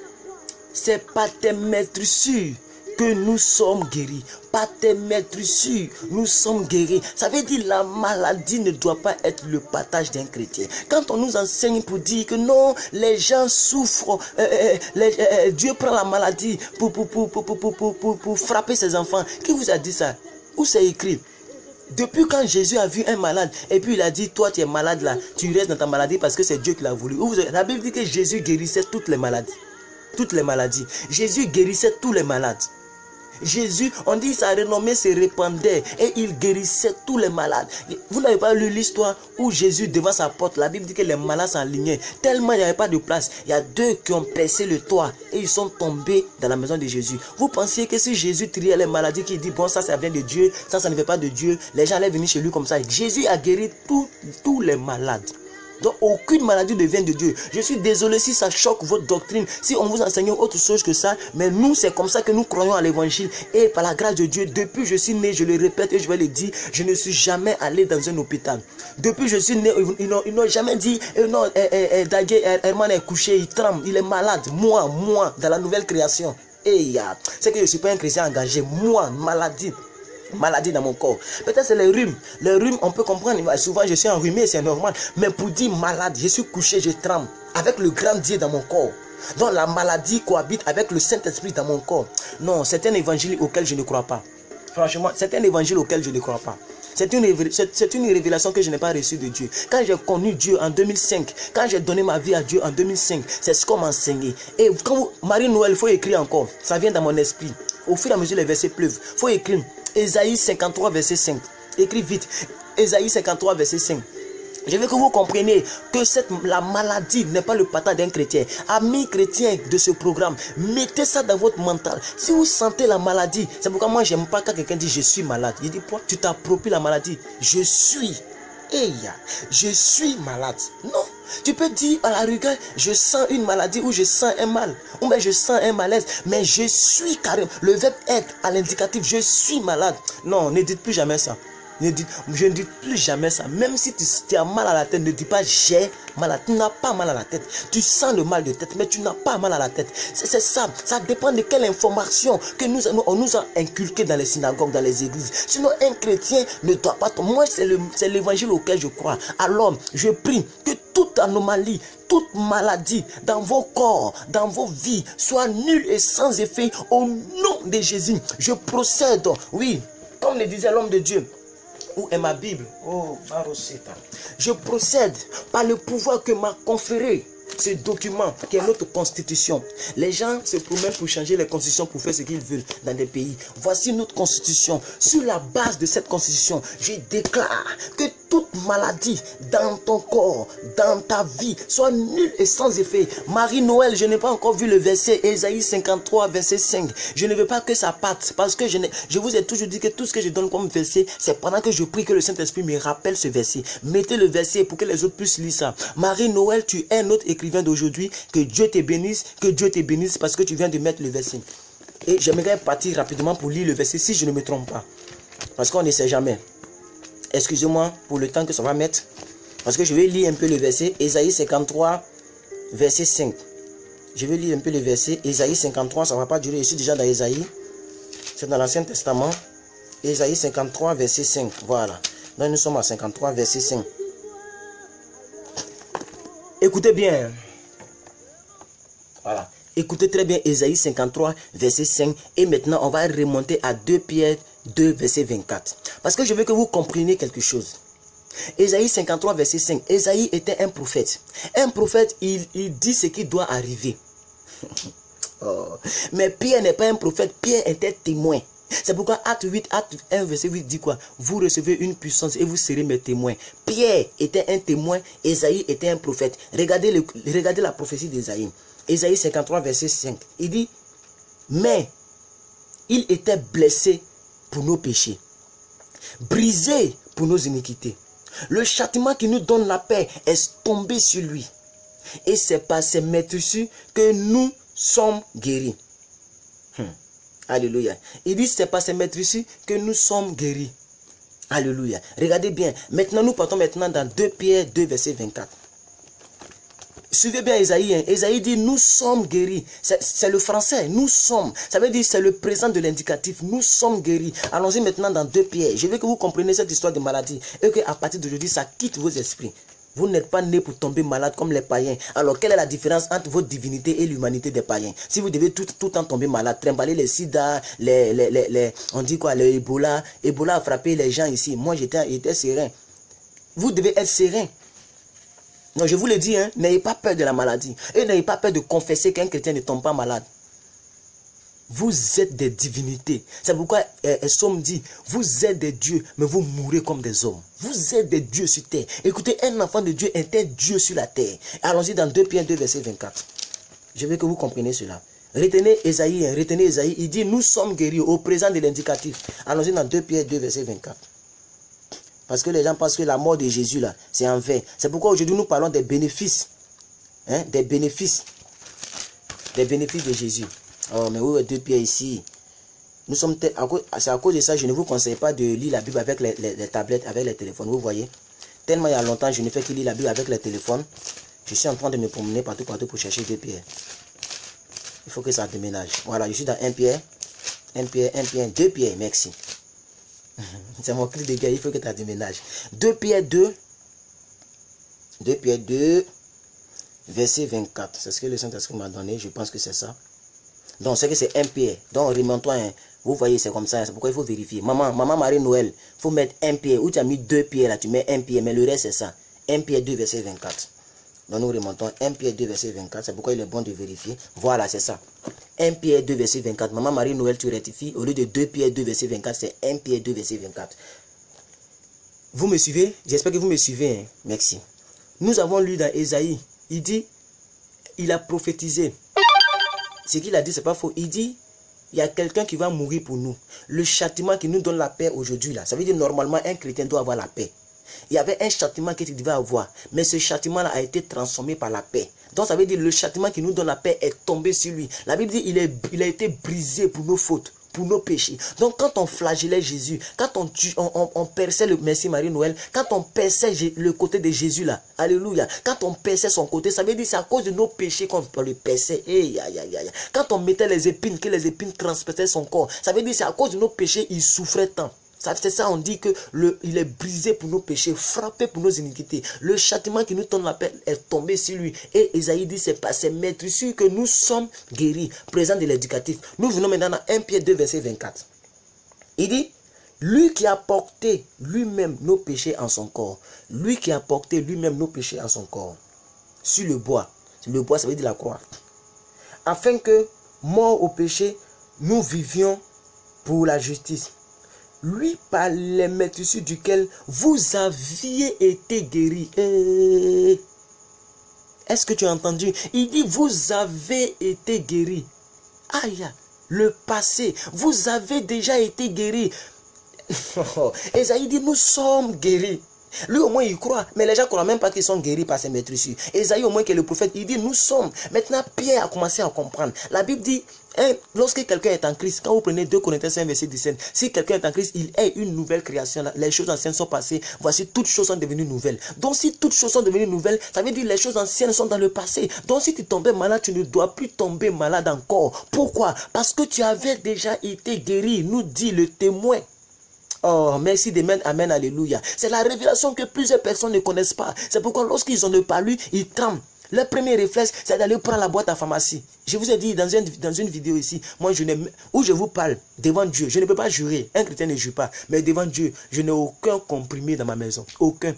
c'est par tes maîtrisures que nous sommes guéris. Par tes maîtrisures, nous sommes guéris. Ça veut dire la maladie ne doit pas être le partage d'un chrétien. Quand on nous enseigne pour dire que non, les gens souffrent, Dieu prend la maladie pour frapper ses enfants. Qui vous a dit ça? Où c'est écrit? Depuis quand Jésus a vu un malade et puis il a dit, toi tu es malade là, tu restes dans ta maladie parce que c'est Dieu qui l'a voulu. La Bible dit que Jésus guérissait toutes les maladies. Toutes les maladies. Jésus guérissait tous les malades. Jésus, on dit sa renommée se répandait et il guérissait tous les malades. Vous n'avez pas lu l'histoire où Jésus devant sa porte, la Bible dit que les malades s'enlignaient. Tellement il n'y avait pas de place. Il y a 2 qui ont percé le toit et ils sont tombés dans la maison de Jésus. Vous pensiez que si Jésus triait les maladies, qui dit bon ça vient de Dieu, ça ne vient pas de Dieu, les gens allaient venir chez lui comme ça. Jésus a guéri tous les malades. Donc aucune maladie ne vient de Dieu. Je suis désolé si ça choque votre doctrine, si on vous enseigne autre chose que ça, mais nous c'est comme ça que nous croyons à l'évangile. Et par la grâce de Dieu, depuis que je suis né, je le répète et je vais le dire, je ne suis jamais allé dans un hôpital. Depuis que je suis né, ils n'ont jamais dit non, Dagué Herman est couché, il tremble, il est malade. Moi, dans la nouvelle création. C'est que je ne suis pas un chrétien engagé. Moi, maladie dans mon corps. Peut-être c'est les rhumes. Les rhumes, on peut comprendre. Souvent, je suis enrhumé, c'est normal. Mais pour dire malade, je suis couché, je tremble. Avec le grand Dieu dans mon corps. Donc la maladie cohabite avec le Saint-Esprit dans mon corps. Non, c'est un évangile auquel je ne crois pas. Franchement, c'est un évangile auquel je ne crois pas. C'est une révélation que je n'ai pas reçue de Dieu. Quand j'ai connu Dieu en 2005, quand j'ai donné ma vie à Dieu en 2005, c'est ce qu'on m'a enseigné. Et quand Marie-Noël, il faut écrire encore. Ça vient dans mon esprit. Au fur et à mesure, les versets pleuvent. Il faut écrire Ésaïe 53, verset 5. Écris vite. Ésaïe 53, verset 5. Je veux que vous compreniez que la maladie n'est pas le patin d'un chrétien. Amis chrétiens de ce programme, mettez ça dans votre mental. Si vous sentez la maladie, c'est pourquoi moi j'aime pas quand quelqu'un dit je suis malade. Il dit pourquoi tu t'appropries la maladie. Je suis malade. Non. Tu peux dire à la rigueur, je sens une maladie ou je sens un mal. Ou bien je sens un malaise. Mais je suis carrément. Le verbe être à l'indicatif, je suis malade. Non, ne dites plus jamais ça. Je ne dis plus jamais ça. Même si tu as mal à la tête, ne dis pas j'ai mal à la tête. Tu n'as pas mal à la tête. Tu sens le mal de tête, mais tu n'as pas mal à la tête. C'est ça. Ça dépend de quelle information que on nous a inculqué dans les synagogues, dans les églises. Sinon, un chrétien ne doit pas tomber. Moi, c'est l'évangile auquel je crois. Alors, je prie que toute anomalie, toute maladie dans vos corps, dans vos vies, soit nulle et sans effet au nom de Jésus. Je procède, oui, comme le disait l'homme de Dieu. Où est ma Bible? Oh, Maroseta. Je procède par le pouvoir que m'a conféré ce document qui est notre constitution. Les gens se promènent pour changer les constitutions, pour faire ce qu'ils veulent dans des pays. Voici notre constitution. Sur la base de cette constitution, je déclare que toute maladie dans ton corps, dans ta vie, soit nulle et sans effet. Marie-Noël, je n'ai pas encore vu le verset Ésaïe 53, verset 5. Je ne veux pas que ça parte parce que je vous ai toujours dit que tout ce que je donne comme verset, c'est pendant que je prie que le Saint-Esprit me rappelle ce verset. Mettez le verset pour que les autres puissent lire ça. Marie-Noël, tu es notre écrivain d'aujourd'hui. Que Dieu te bénisse parce que tu viens de mettre le verset. Et j'aimerais partir rapidement pour lire le verset si je ne me trompe pas. Parce qu'on ne sait jamais. Excusez-moi pour le temps que ça va mettre. Parce que je vais lire un peu le verset. Ésaïe 53, verset 5. Je vais lire un peu le verset. Ésaïe 53, ça ne va pas durer. Je suis déjà dans Ésaïe. C'est dans l'Ancien Testament. Ésaïe 53, verset 5. Voilà. Donc nous sommes à 53, verset 5. Écoutez bien. Voilà. Écoutez très bien Ésaïe 53, verset 5. Et maintenant, on va remonter à 2 Pierre 2, verset 24. Parce que je veux que vous compreniez quelque chose. Ésaïe 53, verset 5. Ésaïe était un prophète. Un prophète, il dit ce qui doit arriver. Oh. Mais Pierre n'est pas un prophète. Pierre était témoin. C'est pourquoi Acte 1, verset 8 dit quoi? Vous recevez une puissance et vous serez mes témoins. Pierre était un témoin. Ésaïe était un prophète. Regardez la prophétie d'Ésaïe. Ésaïe 53, verset 5. Il dit, mais il était blessé pour nos péchés, brisé pour nos iniquités. Le châtiment qui nous donne la paix est tombé sur lui. Et c'est par ses meurtrissures que nous sommes guéris. Alléluia. Il dit, c'est par ses meurtrissures que nous sommes guéris. Alléluia. Regardez bien. Maintenant, nous partons maintenant dans 2 Pierre 2, verset 24. Suivez bien Ésaïe. Ésaïe dit, nous sommes guéris. C'est le français. Nous sommes. Ça veut dire, c'est le présent de l'indicatif. Nous sommes guéris. Allons-y maintenant dans 2 Pierre. Je veux que vous compreniez cette histoire de maladie. Et qu'à partir d'aujourd'hui, ça quitte vos esprits. Vous n'êtes pas né pour tomber malade comme les païens. Alors, quelle est la différence entre votre divinité et l'humanité des païens? Si vous devez tout le temps tomber malade, trimballer les sida, on dit quoi, le Ebola. Ebola a frappé les gens ici. Moi, j'étais serein. Vous devez être serein. Non, je vous le dis, hein, n'ayez pas peur de la maladie. Et n'ayez pas peur de confesser qu'un chrétien ne tombe pas malade. Vous êtes des divinités. C'est pourquoi Somme dit, vous êtes des dieux, mais vous mourrez comme des hommes. Vous êtes des dieux sur terre. Écoutez, un enfant de Dieu est un Dieu sur la terre. Allons-y dans 2 Pierre 2, verset 24. Je veux que vous compreniez cela. Retenez Ésaïe, il dit, nous sommes guéris au présent de l'indicatif. Allons-y dans 2 Pierre 2, verset 24. Parce que les gens pensent que la mort de Jésus, là, c'est en vain. C'est pourquoi aujourd'hui, nous parlons des bénéfices. Hein, des bénéfices de Jésus. Oh, mais où est 2 Pierre ici? Nous sommes c'est à cause de ça, je ne vous conseille pas de lire la Bible avec les tablettes, avec les téléphones. Vous voyez? Tellement il y a longtemps, je ne fais que lire la Bible avec les téléphones. Je suis en train de me promener partout pour chercher 2 Pierre. Il faut que ça déménage. Voilà, je suis dans 1 Pierre. 2 Pierre, merci. C'est mon cri de guerre, il faut que ça déménage. 2 Pierre 2, verset 24. C'est ce que le Saint-Esprit m'a donné, je pense que c'est ça. Donc, c'est que c'est 1 Pierre. Donc, remonte-toi, hein. Vous voyez, c'est comme ça. C'est pourquoi il faut vérifier. Maman Marie-Noël, il faut mettre 1 Pierre. Où tu as mis 2 Pierre, là, tu mets 1 Pierre. Mais le reste, c'est ça. 1 Pierre 2, verset 24. Donc, nous remontons 1 Pierre 2, verset 24. C'est pourquoi il est bon de vérifier. Voilà, c'est ça. 1 Pierre 2, verset 24. Maman Marie-Noël, tu rectifies. Au lieu de 2 Pierre 2, verset 24, c'est 1 Pierre 2, verset 24. Vous me suivez? J'espère que vous me suivez. Hein? Merci. Nous avons lu dans Ésaïe. Il dit, il a prophétisé. Ce qu'il a dit, c'est pas faux. Il dit, il y a quelqu'un qui va mourir pour nous. Le châtiment qui nous donne la paix aujourd'hui, là. Ça veut dire, normalement, un chrétien doit avoir la paix. Il y avait un châtiment que tu devais avoir. Mais ce châtiment-là a été transformé par la paix. Donc, ça veut dire, le châtiment qui nous donne la paix est tombé sur lui. La Bible dit, il a été brisé pour nos fautes, pour nos péchés. Donc, quand on flagellait Jésus, quand on perçait le Merci Marie-Noël, quand on perçait le côté de Jésus là, alléluia, quand on perçait son côté, ça veut dire c'est à cause de nos péchés qu'on le perçait. Quand on mettait les épines, que les épines transperçaient son corps, ça veut dire c'est à cause de nos péchés, il souffrait tant. C'est ça, on dit que il est brisé pour nos péchés, frappé pour nos iniquités. Le châtiment qui nous donne la paix est tombé sur lui. Et Esaïe dit, c'est par ses maîtrisures que nous sommes guéris. Présent de l'éducatif. Nous venons maintenant à 1 Pierre 2, verset 24. Il dit, lui qui a porté lui-même nos péchés en son corps. Lui qui a porté lui-même nos péchés en son corps. Sur le bois. Le bois, ça veut dire la croix. Afin que, mort au péché, nous vivions pour la justice. Lui par les maîtrisures duquel vous aviez été guéris. Est-ce que tu as entendu? Il dit vous avez été guéris. Aïe, le passé, vous avez déjà été guéris. Esaïe dit nous sommes guéris. Lui au moins il croit, mais les gens ne croient même pas qu'ils sont guéris par ses maîtrisures. Esaïe au moins qui est le prophète, il dit nous sommes. Maintenant Pierre a commencé à comprendre. La Bible dit, lorsque quelqu'un est en Christ, quand vous prenez 2 Corinthiens 5 verset 17, si quelqu'un est en Christ, il est une nouvelle création. Les choses anciennes sont passées, voici toutes choses sont devenues nouvelles. Donc si toutes choses sont devenues nouvelles, ça veut dire les choses anciennes sont dans le passé. Donc si tu tombais malade, tu ne dois plus tomber malade encore. Pourquoi? Parce que tu avais déjà été guéri, nous dit le témoin. Oh, merci d'amen, amen, alléluia. C'est la révélation que plusieurs personnes ne connaissent pas. C'est pourquoi lorsqu'ils en ont parlé, ils tremblent. Le premier réflexe, c'est d'aller prendre la boîte à pharmacie. Je vous ai dit dans une vidéo ici, moi où je vous parle devant Dieu, je ne peux pas jurer. Un chrétien ne jure pas. Mais devant Dieu, je n'ai aucun comprimé dans ma maison. Aucun.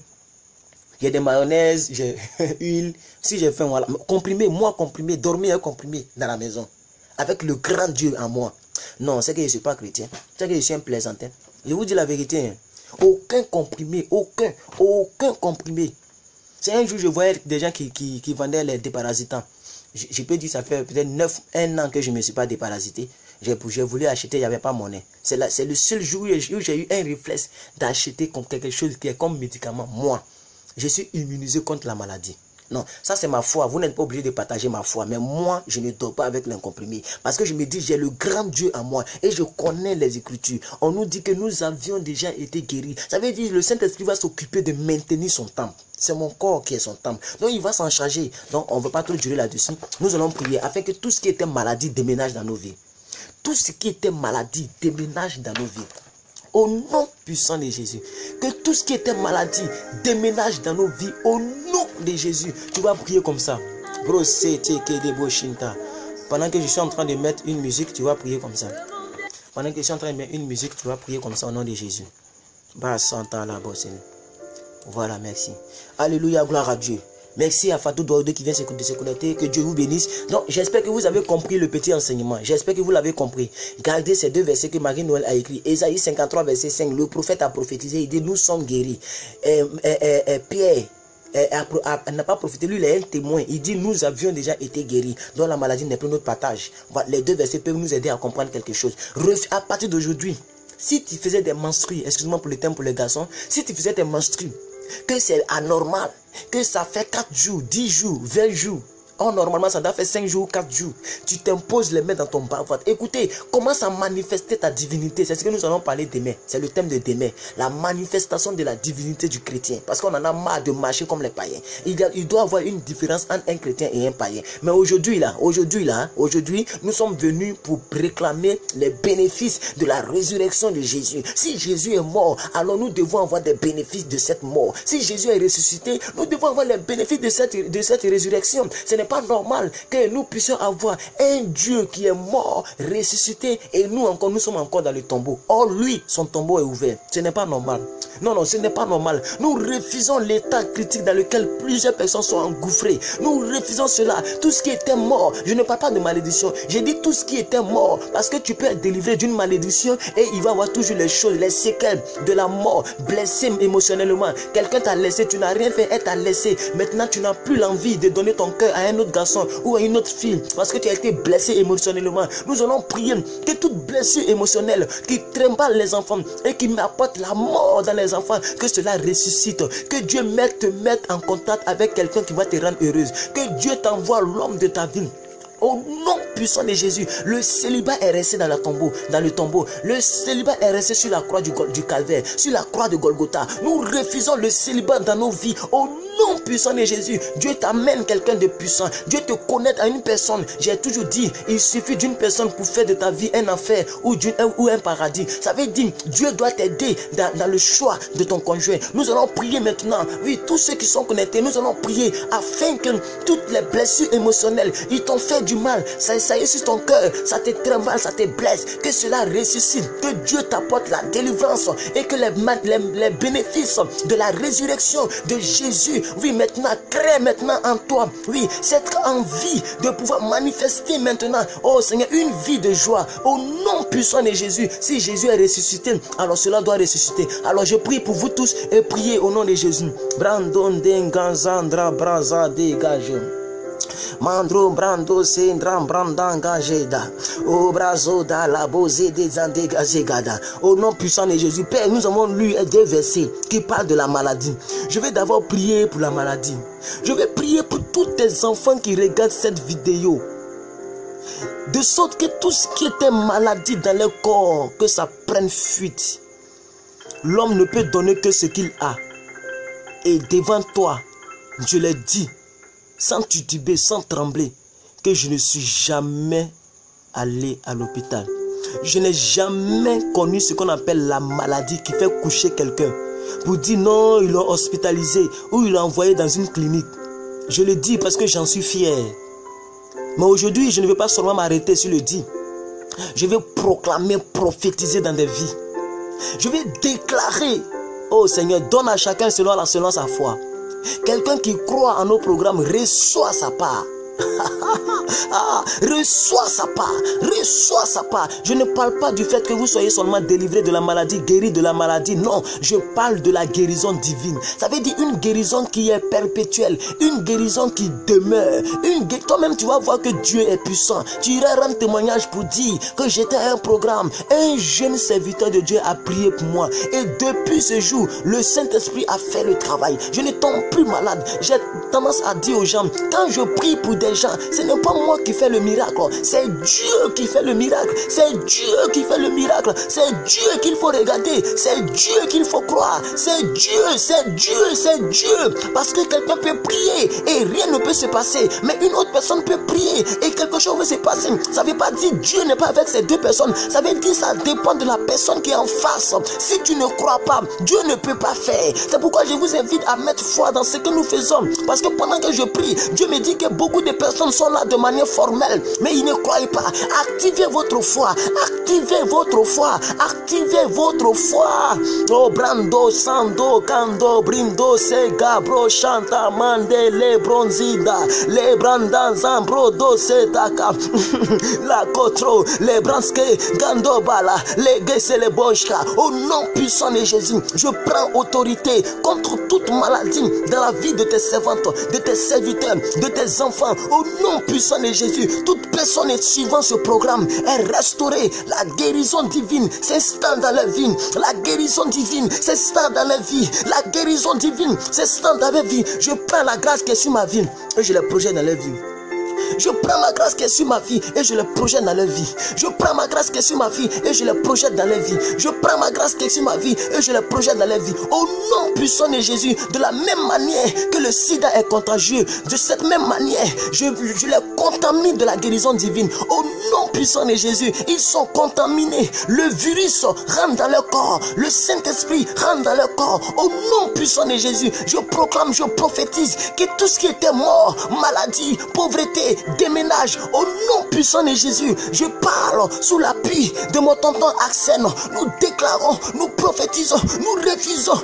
Il y a des mayonnaises, j'ai huile. Si j'ai faim, voilà. Comprimé, moi comprimé, dormir un comprimé dans la maison. Avec le grand Dieu en moi. Non, c'est que je ne suis pas chrétien. C'est que je suis un plaisantin. Je vous dis la vérité. Hein. Aucun comprimé, aucun comprimé. C'est un jour, je voyais des gens qui vendaient les déparasitants. Je peux dire, ça fait peut-être 1 an que je ne me suis pas déparasité. J'ai voulu acheter, il n'y avait pas monnaie. C'est le seul jour où j'ai eu un réflexe d'acheter quelque chose qui est comme médicament. Moi, je suis immunisé contre la maladie. Non, ça c'est ma foi. Vous n'êtes pas obligé de partager ma foi. Mais moi, je ne dors pas avec l'incomprimé. Parce que je me dis, j'ai le grand Dieu en moi. Et je connais les Écritures. On nous dit que nous avions déjà été guéris. Ça veut dire que le Saint-Esprit va s'occuper de maintenir son temple. C'est mon corps qui est son temple. Donc il va s'en charger. Donc on ne veut pas trop durer là-dessus. Nous allons prier afin que tout ce qui était maladie déménage dans nos vies. Tout ce qui était maladie déménage dans nos vies. Au nom puissant de Jésus. Que tout ce qui était maladie déménage dans nos vies. Au nom de Jésus. Tu vas prier comme ça. Pendant que je suis en train de mettre une musique, tu vas prier comme ça. Pendant que je suis en train de mettre une musique, tu vas prier comme ça au nom de Jésus. Voilà, merci. Alléluia, gloire à Dieu. Merci à Fatou Douaoudé qui vient se connecter. Que Dieu vous bénisse. Donc, j'espère que vous avez compris le petit enseignement. J'espère que vous l'avez compris. Gardez ces 2 versets que Marie-Noël a écrit. Ésaïe 53, verset 5. Le prophète a prophétisé. Il dit, nous sommes guéris. Pierre n'a pas profité. Lui, il est un témoin. Il dit, nous avions déjà été guéris. Donc, la maladie n'est plus notre partage. Les 2 versets peuvent nous aider à comprendre quelque chose. À partir d'aujourd'hui, si tu faisais des menstrues, excuse-moi pour le terme pour les garçons, si tu faisais des menstrues, que c'est anormal, que ça fait 4 jours, 10 jours, 20 jours. Oh, normalement, ça doit faire 5 jours, 4 jours. Tu t'imposes les mains dans ton bas-ventre. Écoutez, commence à manifester ta divinité. C'est ce que nous allons parler demain. C'est le thème de demain. La manifestation de la divinité du chrétien. Parce qu'on en a marre de marcher comme les païens. Il doit y avoir une différence entre un chrétien et un païen. Mais aujourd'hui, nous sommes venus pour réclamer les bénéfices de la résurrection de Jésus. Si Jésus est mort, alors nous devons avoir des bénéfices de cette mort. Si Jésus est ressuscité, nous devons avoir les bénéfices de cette résurrection. Ce n'est pas normal que nous puissions avoir un Dieu qui est mort, ressuscité, et nous sommes encore dans le tombeau. Or lui, son tombeau est ouvert. Ce n'est pas normal. Non, non, ce n'est pas normal. Nous refusons l'état critique dans lequel plusieurs personnes sont engouffrées. Nous refusons cela. Tout ce qui était mort, je ne parle pas de malédiction. J'ai dit tout ce qui était mort, parce que tu peux être délivré d'une malédiction et il va y avoir toujours les choses, les séquelles de la mort, blessé émotionnellement. Quelqu'un t'a laissé, tu n'as rien fait, elle t'a laissé. Maintenant, tu n'as plus l'envie de donner ton cœur à un autre garçon ou à une autre fille parce que tu as été blessé émotionnellement. Nous allons prier que toute blessure émotionnelle qui trimballe les enfants et qui m'apporte la mort dans les enfants, que cela ressuscite. Que Dieu te mette en contact avec quelqu'un qui va te rendre heureuse. Que Dieu t'envoie l'homme de ta vie. Au nom puissant de Jésus, le célibat est resté dans le tombeau. Le célibat est resté sur la croix du calvaire, sur la croix de Golgotha. Nous refusons le célibat dans nos vies. Au nom puissant de Jésus, Dieu t'amène quelqu'un de puissant. Dieu te connecte à une personne. J'ai toujours dit, il suffit d'une personne pour faire de ta vie un enfer ou un paradis. Ça veut dire, Dieu doit t'aider dans le choix de ton conjoint. Nous allons prier maintenant. Oui, tous ceux qui sont connectés, nous allons prier afin que toutes les blessures émotionnelles, ils t'ont fait du mal, ça est sur ton cœur, ça te trimballe, ça te blesse, que cela ressuscite, que Dieu t'apporte la délivrance et que les bénéfices de la résurrection de Jésus, oui, maintenant, crée maintenant en toi, oui, cette envie de pouvoir manifester maintenant, oh Seigneur, une vie de joie, au nom puissant de Jésus. Si Jésus est ressuscité, alors cela doit ressusciter. Alors je prie pour vous tous et priez au nom de Jésus. Brandon Dengazandra Braza dégage. Mandro brando sendram brandanga jeda. O brazo da la bose des andegazegada. Au nom puissant de Jésus, Père, nous avons lu des versets qui parlent de la maladie. Je vais d'abord prier pour la maladie. Je vais prier pour tous tes enfants qui regardent cette vidéo. De sorte que tout ce qui était maladie dans leur corps, que ça prenne fuite. L'homme ne peut donner que ce qu'il a. Et devant toi, je l'ai dit, sans tituber, sans trembler, que je ne suis jamais allé à l'hôpital. Je n'ai jamais connu ce qu'on appelle la maladie qui fait coucher quelqu'un pour dire non, ils l'ont hospitalisé ou ils l'ont envoyé dans une clinique. Je le dis parce que j'en suis fier. Mais aujourd'hui, je ne vais pas seulement m'arrêter sur le dit. Je vais proclamer, prophétiser dans des vies. Je vais déclarer, oh Seigneur, donne à chacun selon sa foi. Quelqu'un qui croit en nos programmes reçoit sa part. Reçois sa part, reçois sa part. Je ne parle pas du fait que vous soyez seulement délivré de la maladie, guéri de la maladie. Non, je parle de la guérison divine. Ça veut dire une guérison qui est perpétuelle, une guérison qui demeure. Toi-même, tu vas voir que Dieu est puissant. Tu iras rendre témoignage pour dire que j'étais à un programme. Un jeune serviteur de Dieu a prié pour moi. Et depuis ce jour, le Saint-Esprit a fait le travail. Je ne tombe plus malade. J'ai tendance à dire aux gens, quand je prie pour des gens, ce n'est pas moi qui fais le miracle, c'est Dieu qui fait le miracle, c'est Dieu qui fait le miracle, c'est Dieu qu'il faut regarder, c'est Dieu qu'il faut croire, c'est Dieu, c'est Dieu, c'est Dieu. Parce que quelqu'un peut prier et rien ne peut se passer, mais une autre personne peut prier et quelque chose va se passer. Ça ne veut pas dire Dieu n'est pas avec ces deux personnes, ça veut dire ça dépend de la personne qui est en face. Si tu ne crois pas, Dieu ne peut pas faire. C'est pourquoi je vous invite à mettre foi dans ce que nous faisons, parce que pendant que je prie, Dieu me dit que beaucoup de personnes sont là de manière formelle, mais ils ne croient pas. Activez votre foi, activez votre foi, activez votre foi. Oh brando sando kando brindo sega bro chanta mande le bronzida le brandan zambro do setaka la kotro le branske gando bala le gese le boshka. Au nom puissant de Jésus, je prends autorité contre toute maladie dans la vie de tes servantes, de tes serviteurs, de tes enfants. Au nom puissant de Jésus, toute personne suivant ce programme est restaurée. La guérison divine s'installe dans la vie. La guérison divine s'installe dans la vie. La guérison divine s'installe dans la vie. Je prends la grâce qui est sur ma vie et je la projette dans la vie. Je prends ma grâce qui est sur ma vie et je le projette dans leur vie. Je prends ma grâce qui est sur ma vie et je le projette dans leur vie. Je prends ma grâce qui est sur ma vie et je le projette dans leur vie. Au nom puissant de Jésus, de la même manière que le sida est contagieux, de cette même manière, je les contamine de la guérison divine. Au nom puissant de Jésus, ils sont contaminés. Le virus rentre dans leur corps. Le Saint-Esprit rentre dans leur corps. Au nom puissant de Jésus, je proclame, je prophétise que tout ce qui était mort, maladie, pauvreté, déménage au nom puissant de Jésus. Je parle sous l'appui de mon tonton Axène. Nous déclarons, nous prophétisons, nous refusons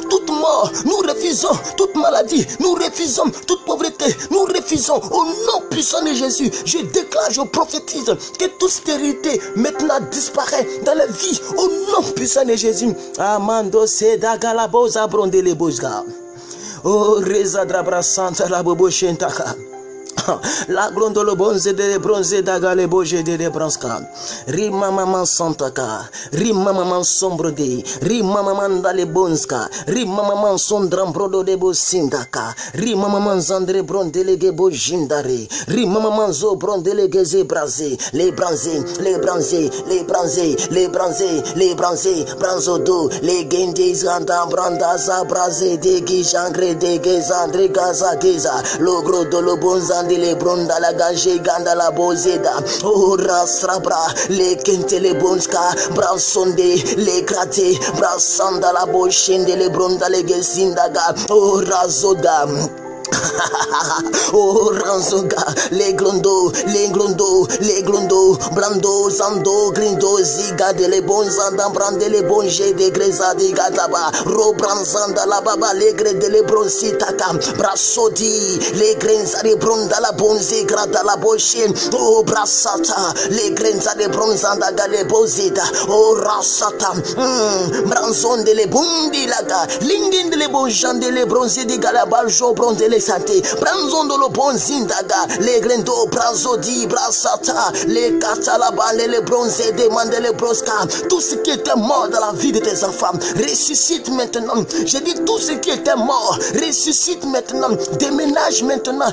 toute mort, nous refusons toute maladie, nous refusons toute pauvreté, nous refusons au nom puissant de Jésus. Je déclare, je prophétise que toute stérilité maintenant disparaît dans la vie au nom puissant de Jésus. Amando Sedagala Boza Brondele Bozga. Oh, Reza Drabra Santa la Bobo Shentaka. La glondolo bonze de bronze d'agale boje de branska. Rima maman santaka. Rima maman sombrode. Rima maman dale bonska. Rima maman sondram brodo de bosindaka. Rima maman zandre brondelege bojindare. Rima maman zo brondelege zebraze. Les branzés, les branzés, les branzés, les branzés, les branzés. Branzodo, les gendis ganda branda zabraze de gijangre de gezandre gaza geza. Logro dolo bonzan les bronda la gage ganda la bozeda. Oh rasrabra les kente les bonska brasonde les gratte brasanda la boshende les bronda les gezindaga. Oh razoda. Oh ranzoga, les glondo, blando, zando, grindo, ziga de les bons andam, brande les bons jets de greza de gataba, robranzanda la baba, les grès de les bronsitaka, brasodi, les grains de bronda la bonze, grada la bochine, oh brasata, les grains de bronzanda gale bozida, oh rasata, branzon de les bundi laga, lingin de les bons gens de les bronzés de galabaljo, bronze de les santé, branzondo lo bonzindaga, les grendo, brazodi, brasata, les catalaban, les bronzés, demande les brosca, tout ce qui était mort dans la vie de tes enfants, ressuscite maintenant. J'ai dit tout ce qui était mort, ressuscite maintenant, déménage maintenant,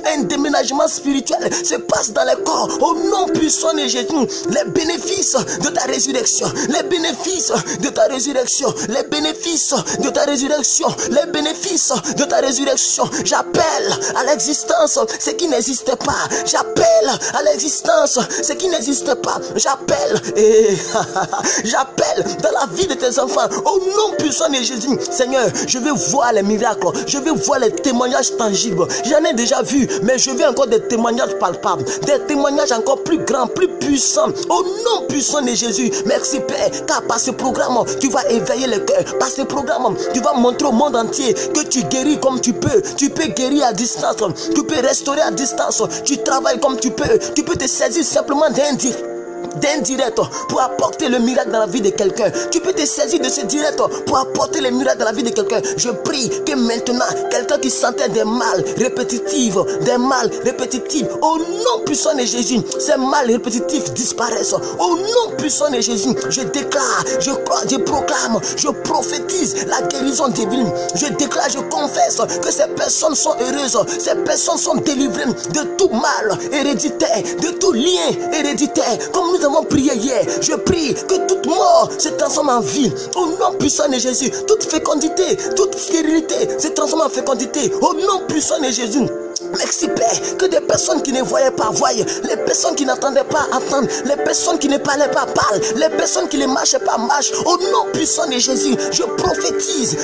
un déménagement spirituel se passe dans les corps, au nom puissant de Jésus, les bénéfices de ta résurrection, les bénéfices de ta résurrection, les bénéfices de ta résurrection, les bénéfices de ta résurrection. J'appelle à l'existence ce qui n'existe pas. J'appelle à l'existence ce qui n'existe pas. J'appelle dans la vie de tes enfants au nom puissant de Jésus. Seigneur, je veux voir les miracles, je veux voir les témoignages tangibles. J'en ai déjà vu, mais je veux encore des témoignages palpables, des témoignages encore plus grands, plus puissants au nom puissant de Jésus. Merci Père, car par ce programme tu vas éveiller le cœur. Par ce programme tu vas montrer au monde entier que tu guéris comme tu peux guérir à distance, tu peux restaurer à distance, tu travailles comme tu peux te saisir simplement d'un direct pour apporter le miracle dans la vie de quelqu'un. Tu peux te saisir de ce direct pour apporter le miracle dans la vie de quelqu'un. Je prie que maintenant, quelqu'un qui sentait des mal répétitifs, au nom puissant de Jésus, ces mal répétitifs disparaissent. Au nom puissant de Jésus, je déclare, je crois, je proclame, je prophétise la guérison divine. Je déclare, je confesse que ces personnes sont heureuses, ces personnes sont délivrées de tout mal héréditaire, de tout lien héréditaire. Comme nous avons prié hier, je prie que toute mort se transforme en vie. Au nom puissant de Jésus, toute fécondité, toute stérilité se transforme en fécondité. Au nom puissant de Jésus. Merci Père, que des personnes qui ne voyaient pas voient, les personnes qui n'entendaient pas entendent, les personnes qui ne parlaient pas parlent, les personnes qui ne marchaient pas marchent. Au nom puissant de Jésus, je prophétise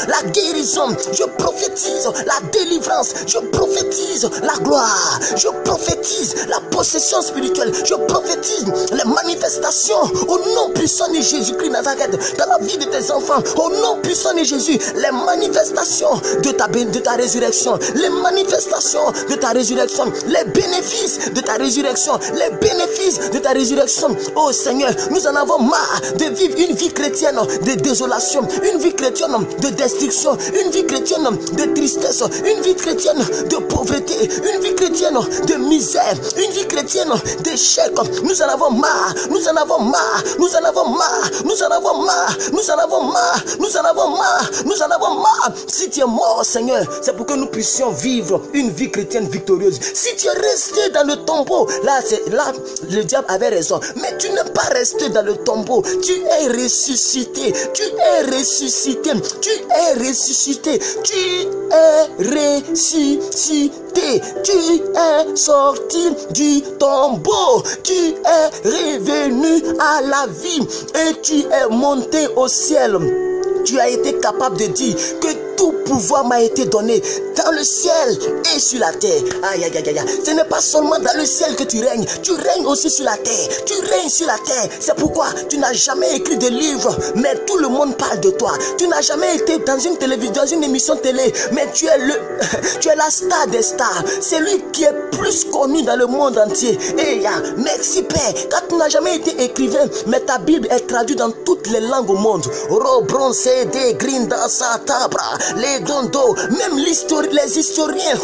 la guérison, je prophétise la délivrance, je prophétise la gloire, je prophétise la possession spirituelle, je prophétise les manifestations au nom puissant de Jésus-Christ Nazareth dans la vie de tes enfants. Au nom puissant de Jésus, les manifestations de ta résurrection, les manifestations de ta résurrection, les bénéfices de ta résurrection, les bénéfices de ta résurrection. Oh Seigneur, nous en avons marre de vivre une vie chrétienne de désolation, une vie chrétienne de destruction, une vie chrétienne de tristesse, une vie chrétienne de pauvreté, une vie chrétienne de misère, une vie chrétienne d'échec. Nous en avons marre, nous en avons marre, nous en avons marre, nous en avons marre, nous en avons marre, nous en avons marre, nous en avons marre. Si tu es mort, Seigneur, c'est pour que nous puissions vivre une vie chrétienne victorieuse. Si tu es resté dans le tombeau, là le diable avait raison, mais tu n'es pas resté dans le tombeau, tu es ressuscité, tu es ressuscité, tu es ressuscité, tu es ressuscité, tu es sorti du tombeau, tu es revenu à la vie et tu es monté au ciel. tu as été capable de dire que tout pouvoir m'a été donné dans le ciel et sur la terre. Aïe, aïe, aïe, aïe. Ce n'est pas seulement dans le ciel que tu règnes aussi sur la terre. Tu règnes sur la terre. C'est pourquoi tu n'as jamais écrit de livre, mais tout le monde parle de toi. Tu n'as jamais été dans une télévision, dans une émission télé, mais tu es la star des stars. C'est lui qui est plus connu dans le monde entier. Et merci Père, car tu n'as jamais été écrivain, mais ta Bible est traduite dans toutes les langues au monde. Robronce de Grinda Satabra, les Dondo, même les historiens,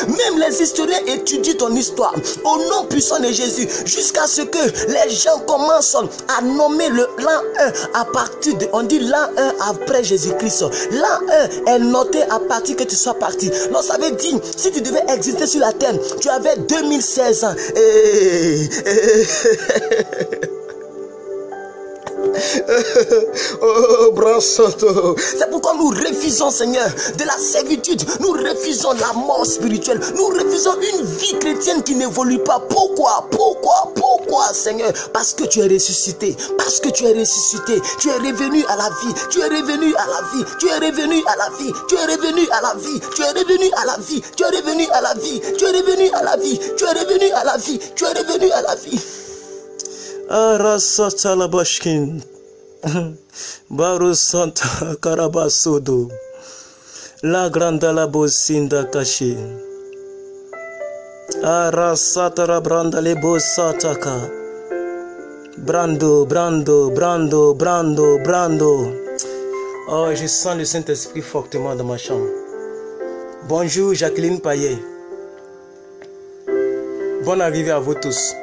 même les historiens étudient ton histoire au nom puissant de Jésus, jusqu'à ce que les gens commencent à nommer le l'an 1 à partir de, on dit l'an 1 après Jésus-Christ. L'an 1 est noté à partir que tu sois parti. Donc ça veut dire, si tu devais exister sur la terre, tu avais 2016 ans. Oh, brassoto. C'est pourquoi nous refusons, Seigneur, de la servitude. Nous refusons la mort spirituelle. Nous refusons une vie chrétienne qui n'évolue pas. Pourquoi, Seigneur? Parce que tu es ressuscité. Parce que tu es ressuscité. Tu es revenu à la vie. Tu es revenu à la vie. Tu es revenu à la vie. Tu es revenu à la vie. Tu es revenu à la vie. Tu es revenu à la vie. Tu es revenu à la vie. Tu es revenu à la vie. Tu es revenu à la vie. Arasata la bashkin. Baru Santa Karabasodo. La granda la bosinda kashi. Arasata la branda le bosataka. Brando. Oh, je sens le Saint-Esprit fortement dans ma chambre. Bonjour Jacqueline Payet. Bonne arrivée à vous tous.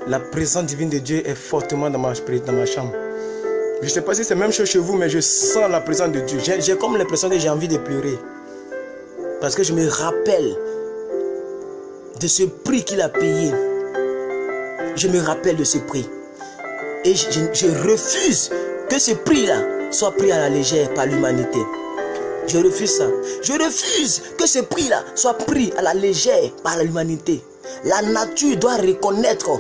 La présence divine de Dieu est fortement dans ma chambre. Je ne sais pas si c'est la même chose chez vous, mais je sens la présence de Dieu. J'ai comme l'impression que j'ai envie de pleurer. Parce que je me rappelle de ce prix qu'il a payé. Je me rappelle de ce prix. Et je refuse que ce prix-là soit pris à la légère par l'humanité. Je refuse ça. Je refuse que ce prix-là soit pris à la légère par l'humanité. La nature doit reconnaître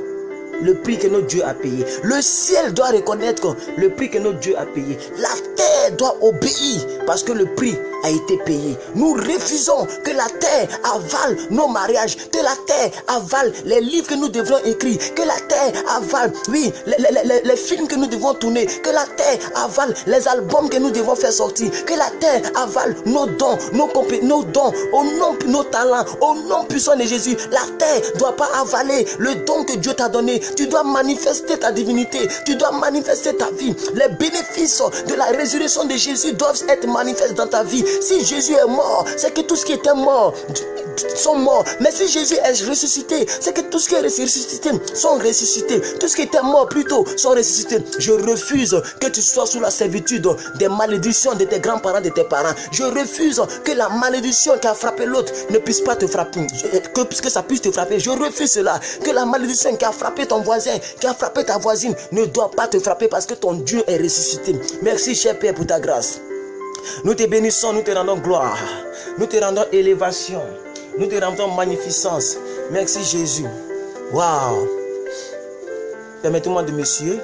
le prix que notre Dieu a payé. Le ciel doit reconnaître le prix que notre Dieu a payé. La terre doit obéir parce que le prix a été payé. Nous refusons que la terre avale nos mariages, que la terre avale les livres que nous devrons écrire, que la terre avale, oui, les films que nous devons tourner, que la terre avale les albums que nous devons faire sortir, que la terre avale nos dons, nos dons, au nom, nos talents, au nom puissant de Jésus. La terre ne doit pas avaler le don que Dieu t'a donné. Tu dois manifester ta divinité, tu dois manifester ta vie. Les bénéfices de la résurrection de Jésus doivent être manifestés dans ta vie. Si Jésus est mort, c'est que tout ce qui était mort sont morts. Mais si Jésus est ressuscité, c'est que tout ce qui est ressuscité sont ressuscités. Tout ce qui était mort plutôt sont ressuscités. Je refuse que tu sois sous la servitude des malédictions de tes grands-parents, de tes parents. Je refuse que la malédiction qui a frappé l'autre ne puisse pas te frapper, que ça puisse te frapper. Je refuse cela. Que la malédiction qui a frappé ton voisin, qui a frappé ta voisine ne doit pas te frapper parce que ton Dieu est ressuscité. Merci cher Père pour ta grâce. Nous te bénissons, nous te rendons gloire, nous te rendons élévation, nous te rendons magnificence. Merci Jésus. Waouh. Permettez-moi de me suer.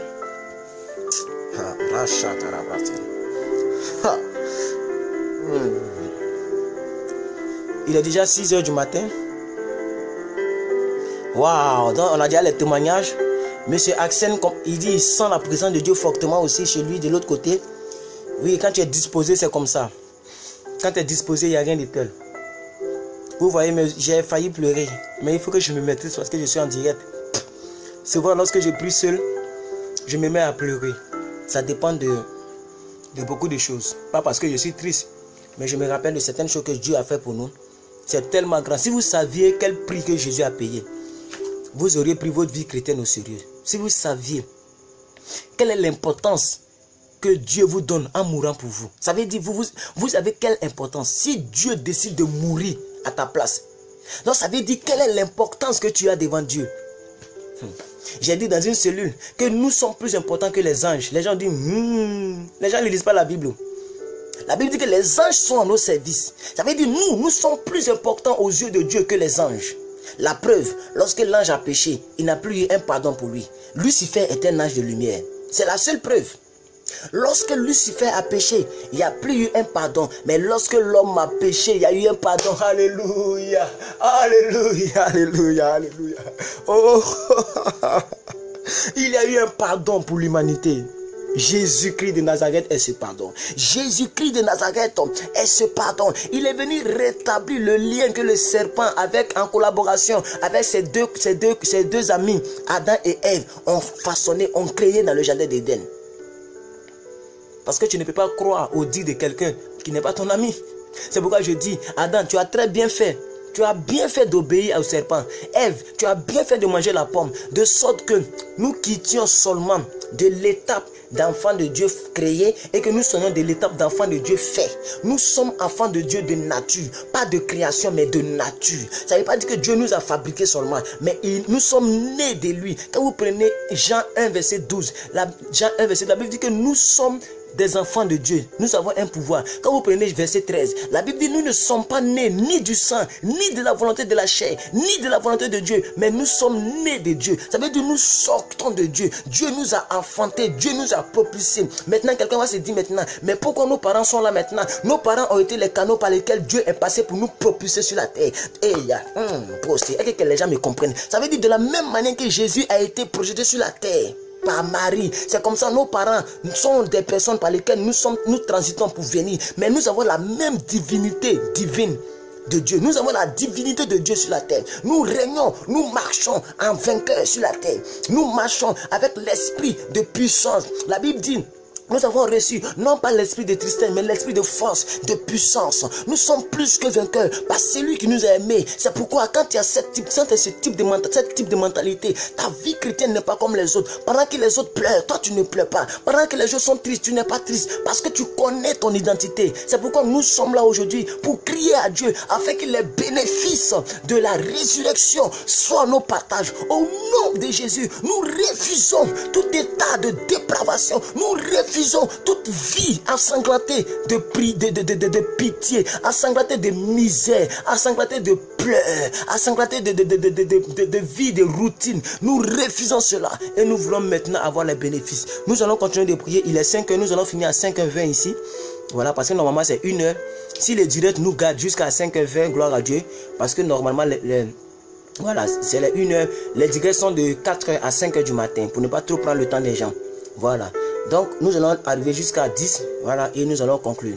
Il est déjà 6 h du matin. Waouh. Donc on a déjà les témoignages. Monsieur Axel, comme il dit, il sent la présence de Dieu fortement aussi chez lui de l'autre côté. Oui, quand tu es disposé, c'est comme ça. Quand tu es disposé, il n'y a rien de tel. Vous voyez, j'ai failli pleurer. Mais il faut que je me maîtrise parce que je suis en direct. Souvent, lorsque je prie seul, je me mets à pleurer. Ça dépend de beaucoup de choses. Pas parce que je suis triste, mais je me rappelle de certaines choses que Dieu a fait pour nous. C'est tellement grand. Si vous saviez quel prix que Jésus a payé, vous auriez pris votre vie chrétienne au sérieux. Si vous saviez quelle est l'importance que Dieu vous donne en mourant pour vous. Ça veut dire, vous avez quelle importance si Dieu décide de mourir à ta place. Donc ça veut dire quelle est l'importance que tu as devant Dieu. J'ai dit dans une cellule que nous sommes plus importants que les anges. Les gens disent, les gens ne lisent pas la Bible. La Bible dit que les anges sont à nos services. Ça veut dire nous sommes plus importants aux yeux de Dieu que les anges. La preuve, lorsque l'ange a péché, il n'a plus eu un pardon pour lui. Lucifer est un ange de lumière. C'est la seule preuve. Lorsque Lucifer a péché, il n'y a plus eu un pardon. Mais lorsque l'homme a péché, il y a eu un pardon. Alléluia. Alléluia. Alléluia. Alléluia. Oh. Il y a eu un pardon pour l'humanité. Jésus-Christ de Nazareth est ce pardon. Jésus-Christ de Nazareth est ce pardon. Il est venu rétablir le lien que le serpent, avec en collaboration avec ses deux amis, Adam et Ève, ont façonné, ont créé dans le jardin d'Éden. Parce que tu ne peux pas croire au dit de quelqu'un qui n'est pas ton ami. C'est pourquoi je dis, Adam, tu as très bien fait. Tu as bien fait d'obéir au serpent. Ève, tu as bien fait de manger la pomme. De sorte que nous quittions seulement de l'étape d'enfant de Dieu créé et que nous soyons de l'étape d'enfant de Dieu fait. Nous sommes enfants de Dieu de nature. Pas de création, mais de nature. Ça ne veut pas dire que Dieu nous a fabriqués seulement. Mais nous sommes nés de lui. Quand vous prenez Jean 1, verset 12. Jean 1, verset 12, la Bible dit que nous sommes des enfants de Dieu. Nous avons un pouvoir. Quand vous prenez verset 13, la Bible dit nous ne sommes pas nés ni du sang, ni de la volonté de la chair, ni de la volonté de Dieu, mais nous sommes nés de Dieu. Ça veut dire nous sortons de Dieu. Dieu nous a enfantés, Dieu nous a propulsés. Maintenant, quelqu'un va se dire maintenant, mais pourquoi nos parents sont là maintenant? Nos parents ont été les canaux par lesquels Dieu est passé pour nous propulser sur la terre. Et il y a est-ce que les gens me comprennent? Ça veut dire de la même manière que Jésus a été projeté sur la terre par Marie. C'est comme ça, nos parents sont des personnes par lesquelles nous transitons pour venir. Mais nous avons la même divinité divine de Dieu. Nous avons la divinité de Dieu sur la terre. Nous régnons, nous marchons en vainqueur sur la terre. Nous marchons avec l'esprit de puissance. La Bible dit, nous avons reçu non pas l'esprit de tristesse, mais l'esprit de force, de puissance. Nous sommes plus que vainqueurs par celui qui nous a aimés. C'est pourquoi quand il y a ce type de mentalité, ta vie chrétienne n'est pas comme les autres. Pendant que les autres pleurent, toi tu ne pleures pas. Pendant que les gens sont tristes, tu n'es pas triste. Parce que tu connais ton identité. C'est pourquoi nous sommes là aujourd'hui pour crier à Dieu afin que les bénéfices de la résurrection soient nos partages. Au nom de Jésus, nous refusons tout état de dépravation. Nous refusons toute vie ensanglantée de pitié, ensanglantée de misère, ensanglantée de pleurs, ensanglantée de vie, de routine. Nous refusons cela et nous voulons maintenant avoir les bénéfices. Nous allons continuer de prier. Il est 5 heures, nous allons finir à 5h20 ici. Voilà, parce que normalement c'est 1 heure. Si le direct nous garde jusqu'à 5h20, gloire à Dieu. Parce que normalement, voilà, c'est les 1 heure. Les directs sont de 4h à 5h du matin pour ne pas trop prendre le temps des gens. Voilà. Donc, nous allons arriver jusqu'à 10. Voilà, et nous allons conclure.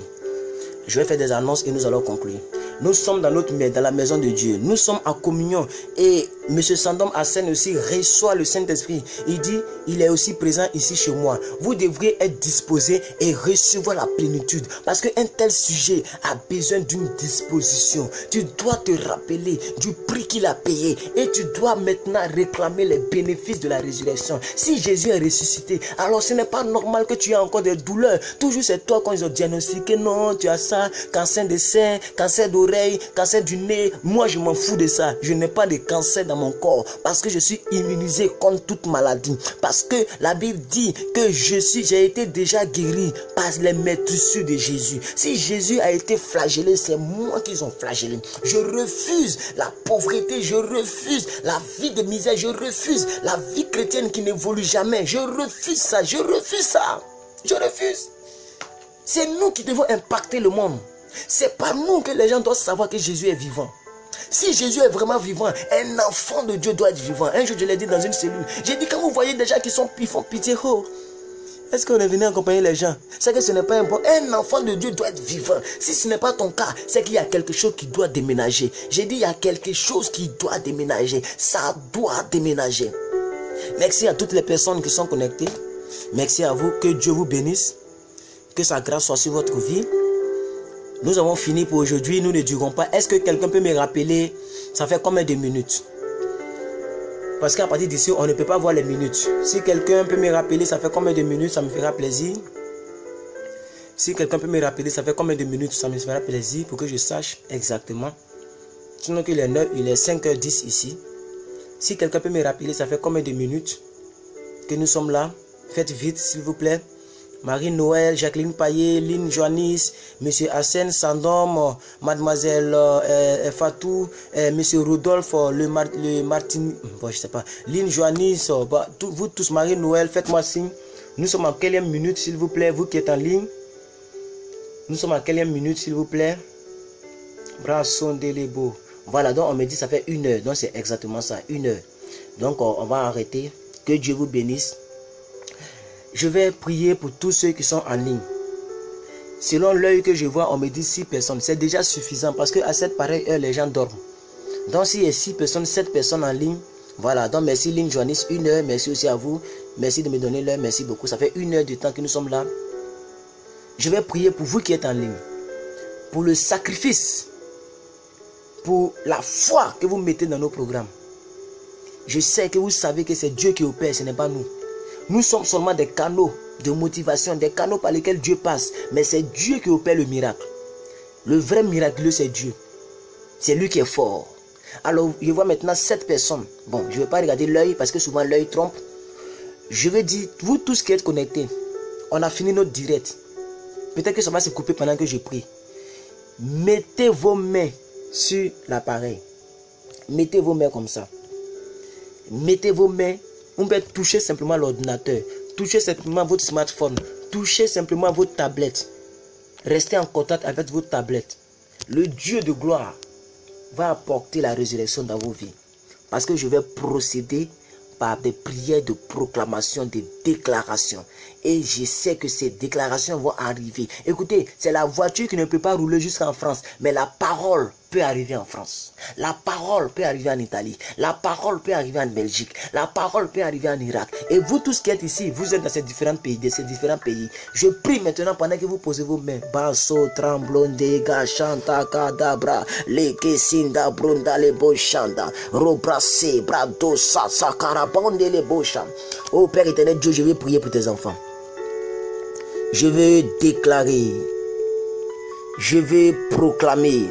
Je vais faire des annonces et nous allons conclure. Nous sommes dans la maison de Dieu. Nous sommes en communion. Et M. Sandom Hassan aussi reçoit le Saint-Esprit. Il dit, il est aussi présent ici chez moi. Vous devriez être disposés et recevoir la plénitude. Parce qu'un tel sujet a besoin d'une disposition. Tu dois te rappeler du prix qu'il a payé. Et tu dois maintenant réclamer les bénéfices de la résurrection. Si Jésus est ressuscité, alors ce n'est pas normal que tu aies encore des douleurs. Toujours c'est toi quand ils ont diagnostiqué, non, tu as ça, cancer des seins, cancer d'oreille, cancer du nez. Moi, je m'en fous de ça. Je n'ai pas de cancer dans mon corps parce que je suis immunisé contre toute maladie. Parce que la Bible dit que j'ai été déjà guéri par les maîtresses de Jésus. Si Jésus a été flagellé, c'est moi qu'ils ont flagellé. Je refuse la pauvreté, je refuse la vie de misère, je refuse la vie chrétienne qui n'évolue jamais. Je refuse ça, je refuse ça. Je refuse. C'est nous qui devons impacter le monde. C'est par nous que les gens doivent savoir que Jésus est vivant. Si Jésus est vraiment vivant, un enfant de Dieu doit être vivant. Un jour, je l'ai dit dans une cellule. J'ai dit, quand vous voyez des gens qui font pitié, oh, est-ce qu'on est venu accompagner les gens? C'est que ce n'est pas un bon. Un enfant de Dieu doit être vivant. Si ce n'est pas ton cas, c'est qu'il y a quelque chose qui doit déménager. J'ai dit, il y a quelque chose qui doit déménager. Ça doit déménager. Merci à toutes les personnes qui sont connectées. Merci à vous. Que Dieu vous bénisse. Que sa grâce soit sur votre vie. Nous avons fini pour aujourd'hui. Nous ne durons pas. Est-ce que quelqu'un peut me rappeler, ça fait combien de minutes? Parce qu'à partir d'ici, on ne peut pas voir les minutes. Si quelqu'un peut me rappeler, ça fait combien de minutes, ça me fera plaisir. Si quelqu'un peut me rappeler, ça fait combien de minutes, ça me fera plaisir pour que je sache exactement. Sinon qu'il est 9, il est 5h10 ici. Si quelqu'un peut me rappeler, ça fait combien de minutes que nous sommes là? Faites vite, s'il vous plaît. Marie-Noël, Jacqueline Payet, Lynn Joannis, Monsieur Hassen, Sandom, Mademoiselle Fatou, Monsieur Rodolphe, le Martin, bon, je sais pas, Lynn Joannis, vous tous, Marie-Noël, faites-moi signe Nous sommes en quelle minute, s'il vous plaît, vous qui êtes en ligne? Nous sommes en quelle minute, s'il vous plaît? Brasson Delebo. Voilà, donc on me dit ça fait 1 heure. Donc c'est exactement ça, 1 heure. Donc on va arrêter. Que Dieu vous bénisse. Je vais prier pour tous ceux qui sont en ligne. Selon l'œil que je vois, on me dit 6 personnes. C'est déjà suffisant parce qu'à cette pareille heure, les gens dorment. Donc s'il y a 6 personnes, 7 personnes en ligne, voilà. Donc merci Ligne Joannis, 1 heure. Merci aussi à vous. Merci de me donner l'heure. Merci beaucoup. Ça fait 1 heure du temps que nous sommes là. Je vais prier pour vous qui êtes en ligne. Pour le sacrifice. Pour la foi que vous mettez dans nos programmes. Je sais que vous savez que c'est Dieu qui opère, ce n'est pas nous. Nous sommes seulement des canaux de motivation, des canaux par lesquels Dieu passe. Mais c'est Dieu qui opère le miracle. Le vrai miraculeux, c'est Dieu. C'est lui qui est fort. Alors, je vois maintenant 7 personnes. Bon, je ne vais pas regarder l'œil parce que souvent l'œil trompe. Je vais dire, vous tous qui êtes connectés, on a fini notre direct. Peut-être que ça va se couper pendant que je prie. Mettez vos mains sur l'appareil. Mettez vos mains comme ça. Mettez vos mains. On peut toucher simplement l'ordinateur. Touchez simplement votre smartphone. Touchez simplement votre tablette. Restez en contact avec votre tablette. Le Dieu de gloire va apporter la résurrection dans vos vies. Parce que je vais procéder par des prières de proclamation, des déclarations. Et je sais que ces déclarations vont arriver. Écoutez, c'est la voiture qui ne peut pas rouler jusqu'en France. Mais la parole peut arriver en France. La parole peut arriver en Italie. La parole peut arriver en Belgique. La parole peut arriver en Irak. Et vous tous qui êtes ici, vous êtes dans ces différents pays, Je prie maintenant pendant que vous posez vos mains. Basso, tremblonde, gachanta, kadabra, leke, sinda, brunda, le bochanda, robrasse, brado, sasa, karabande, le bocham. Oh Père éternel Dieu, je vais prier pour tes enfants. Je vais déclarer. Je vais proclamer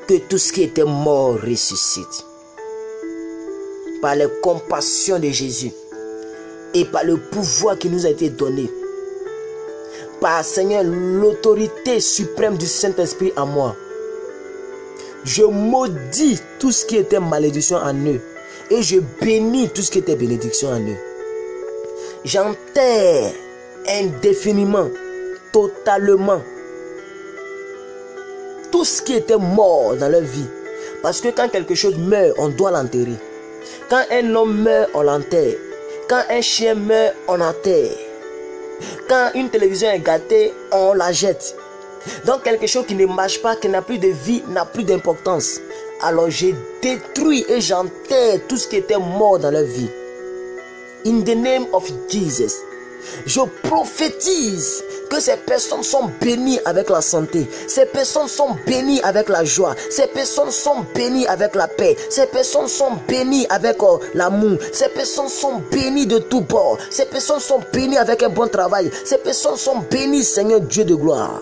que tout ce qui était mort ressuscite. Par la compassion de Jésus et par le pouvoir qui nous a été donné. Par, Seigneur, l'autorité suprême du Saint-Esprit en moi. Je maudis tout ce qui était malédiction en eux. Et je bénis tout ce qui était bénédiction en eux. J'enterre indéfiniment, totalement, tout ce qui était mort dans leur vie. Parce que quand quelque chose meurt, on doit l'enterrer. Quand un homme meurt, on l'enterre. Quand un chien meurt, on l'enterre. Quand une télévision est gâtée, on la jette. Donc quelque chose qui ne marche pas, qui n'a plus de vie, n'a plus d'importance. Alors je détruis et j'enterre tout ce qui était mort dans leur vie. In the name of Jesus. Je prophétise que ces personnes sont bénies avec la santé. Ces personnes sont bénies avec la joie. Ces personnes sont bénies avec la paix. Ces personnes sont bénies avec l'amour. Ces personnes sont bénies de tout bord. Ces personnes sont bénies avec un bon travail. Ces personnes sont bénies, Seigneur Dieu de gloire.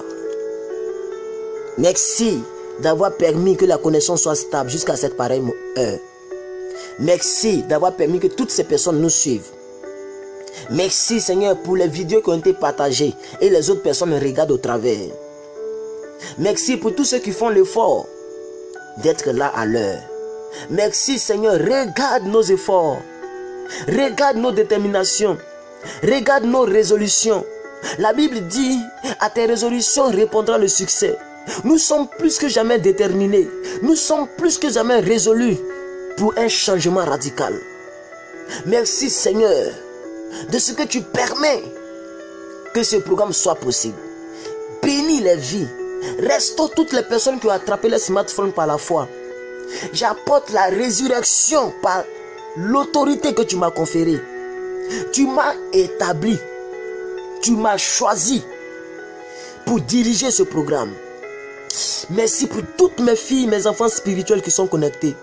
Merci d'avoir permis que la connaissance soit stable jusqu'à cette pareille heure. Merci d'avoir permis que toutes ces personnes nous suivent. Merci Seigneur pour les vidéos qui ont été partagées et les autres personnes me regardent au travers. Merci pour tous ceux qui font l'effort d'être là à l'heure. Merci Seigneur, regarde nos efforts. Regarde nos déterminations. Regarde nos résolutions. La Bible dit, à tes résolutions répondra le succès. Nous sommes plus que jamais déterminés. Nous sommes plus que jamais résolus pour un changement radical. Merci Seigneur de ce que tu permets que ce programme soit possible. Bénis les vies. Restaure toutes les personnes qui ont attrapé les smartphones par la foi. J'apporte la résurrection par l'autorité que tu m'as conférée. Tu m'as établi. Tu m'as choisi pour diriger ce programme. Merci pour toutes mes filles, mes enfants spirituels qui sont connectés.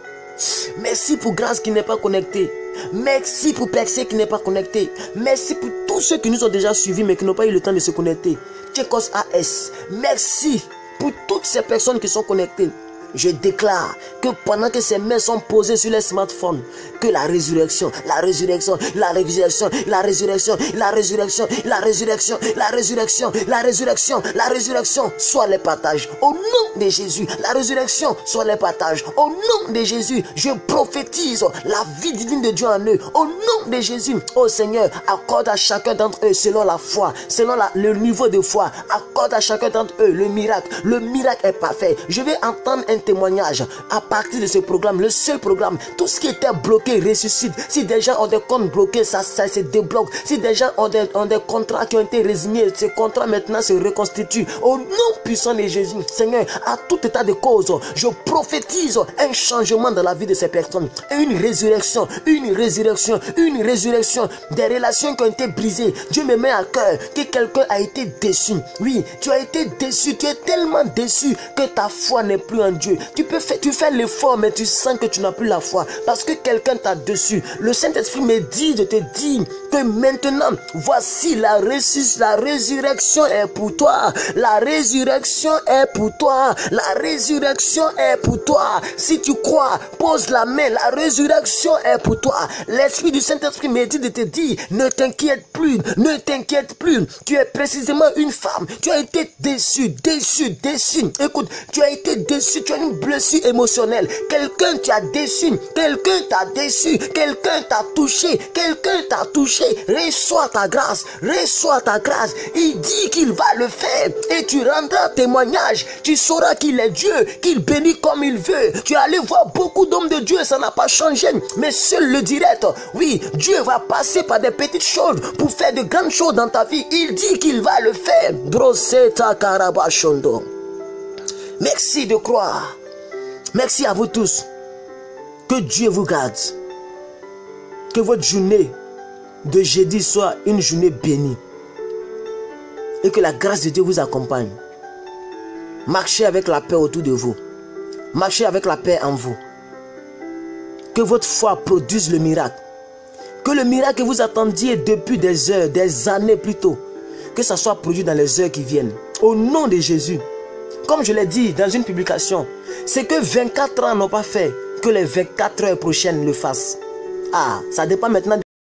Merci pour Grâce qui n'est pas connectée. Merci pour Percé qui n'est pas connecté. Merci pour tous ceux qui nous ont déjà suivis mais qui n'ont pas eu le temps de se connecter. Tchekos AS. Merci pour toutes ces personnes qui sont connectées. je déclare que pendant que ces mains sont posées sur les smartphones, que la résurrection, la résurrection, la résurrection, la résurrection, la résurrection, la résurrection, la résurrection, la résurrection, la résurrection soit les partages. Au nom de Jésus, la résurrection soit les partages. Au nom de Jésus, je prophétise la vie divine de Dieu en eux. Au nom de Jésus, oh Seigneur, accorde à chacun d'entre eux selon la foi, selon le niveau de foi, accorde à chacun d'entre eux le miracle. Le miracle est parfait. Je vais entendre un témoignage à partir de ce programme, le seul programme. Tout ce qui était bloqué ressuscite. Si des gens ont des comptes bloqués, ça se débloque. Si des gens ont des contrats qui ont été résignés, ces contrats maintenant se reconstituent. Au nom puissant de Jésus, Seigneur, à tout état de cause, je prophétise un changement dans la vie de ces personnes. Une résurrection, une résurrection, une résurrection des relations qui ont été brisées. Dieu me met à cœur que quelqu'un a été déçu. Oui, tu as été déçu. Tu es tellement déçu que ta foi n'est plus en Dieu. Tu fais l'effort, mais tu sens que tu n'as plus la foi parce que quelqu'un t'a déçu. Le Saint-Esprit me dit de te dire que maintenant, voici la résurrection est pour toi. La résurrection est pour toi. La résurrection est pour toi. Si tu crois, pose la main. La résurrection est pour toi. L'Esprit du Saint-Esprit me dit de te dire, ne t'inquiète plus, ne t'inquiète plus. Tu es précisément une femme. Tu as été déçu, déçu, déçu. Écoute, tu as été déçu, tu as une blessure émotionnelle. Quelqu'un t'a déçu, quelqu'un t'a déçu, quelqu'un t'a touché, quelqu'un t'a touché. Reçois ta grâce, reçois ta grâce. Il dit qu'il va le faire et tu rendras témoignage. Tu sauras qu'il est Dieu, qu'il bénit comme il veut. Tu es allé voir beaucoup d'hommes de Dieu, ça n'a pas changé, mais seul le direct. Oui, Dieu va passer par des petites choses pour faire de grandes choses dans ta vie. Il dit qu'il va le faire. Droseta Karabashondo. Merci de croire. Merci à vous tous. Que Dieu vous garde. Que votre journée de jeudi soit une journée bénie. Et que la grâce de Dieu vous accompagne. Marchez avec la paix autour de vous. Marchez avec la paix en vous. Que votre foi produise le miracle. Que le miracle que vous attendiez depuis des heures, des années plus tôt, que ça soit produit dans les heures qui viennent. Au nom de Jésus. Comme je l'ai dit dans une publication, c'est que 24 ans n'ont pas fait, que les 24 heures prochaines le fassent. Ah, ça dépend maintenant.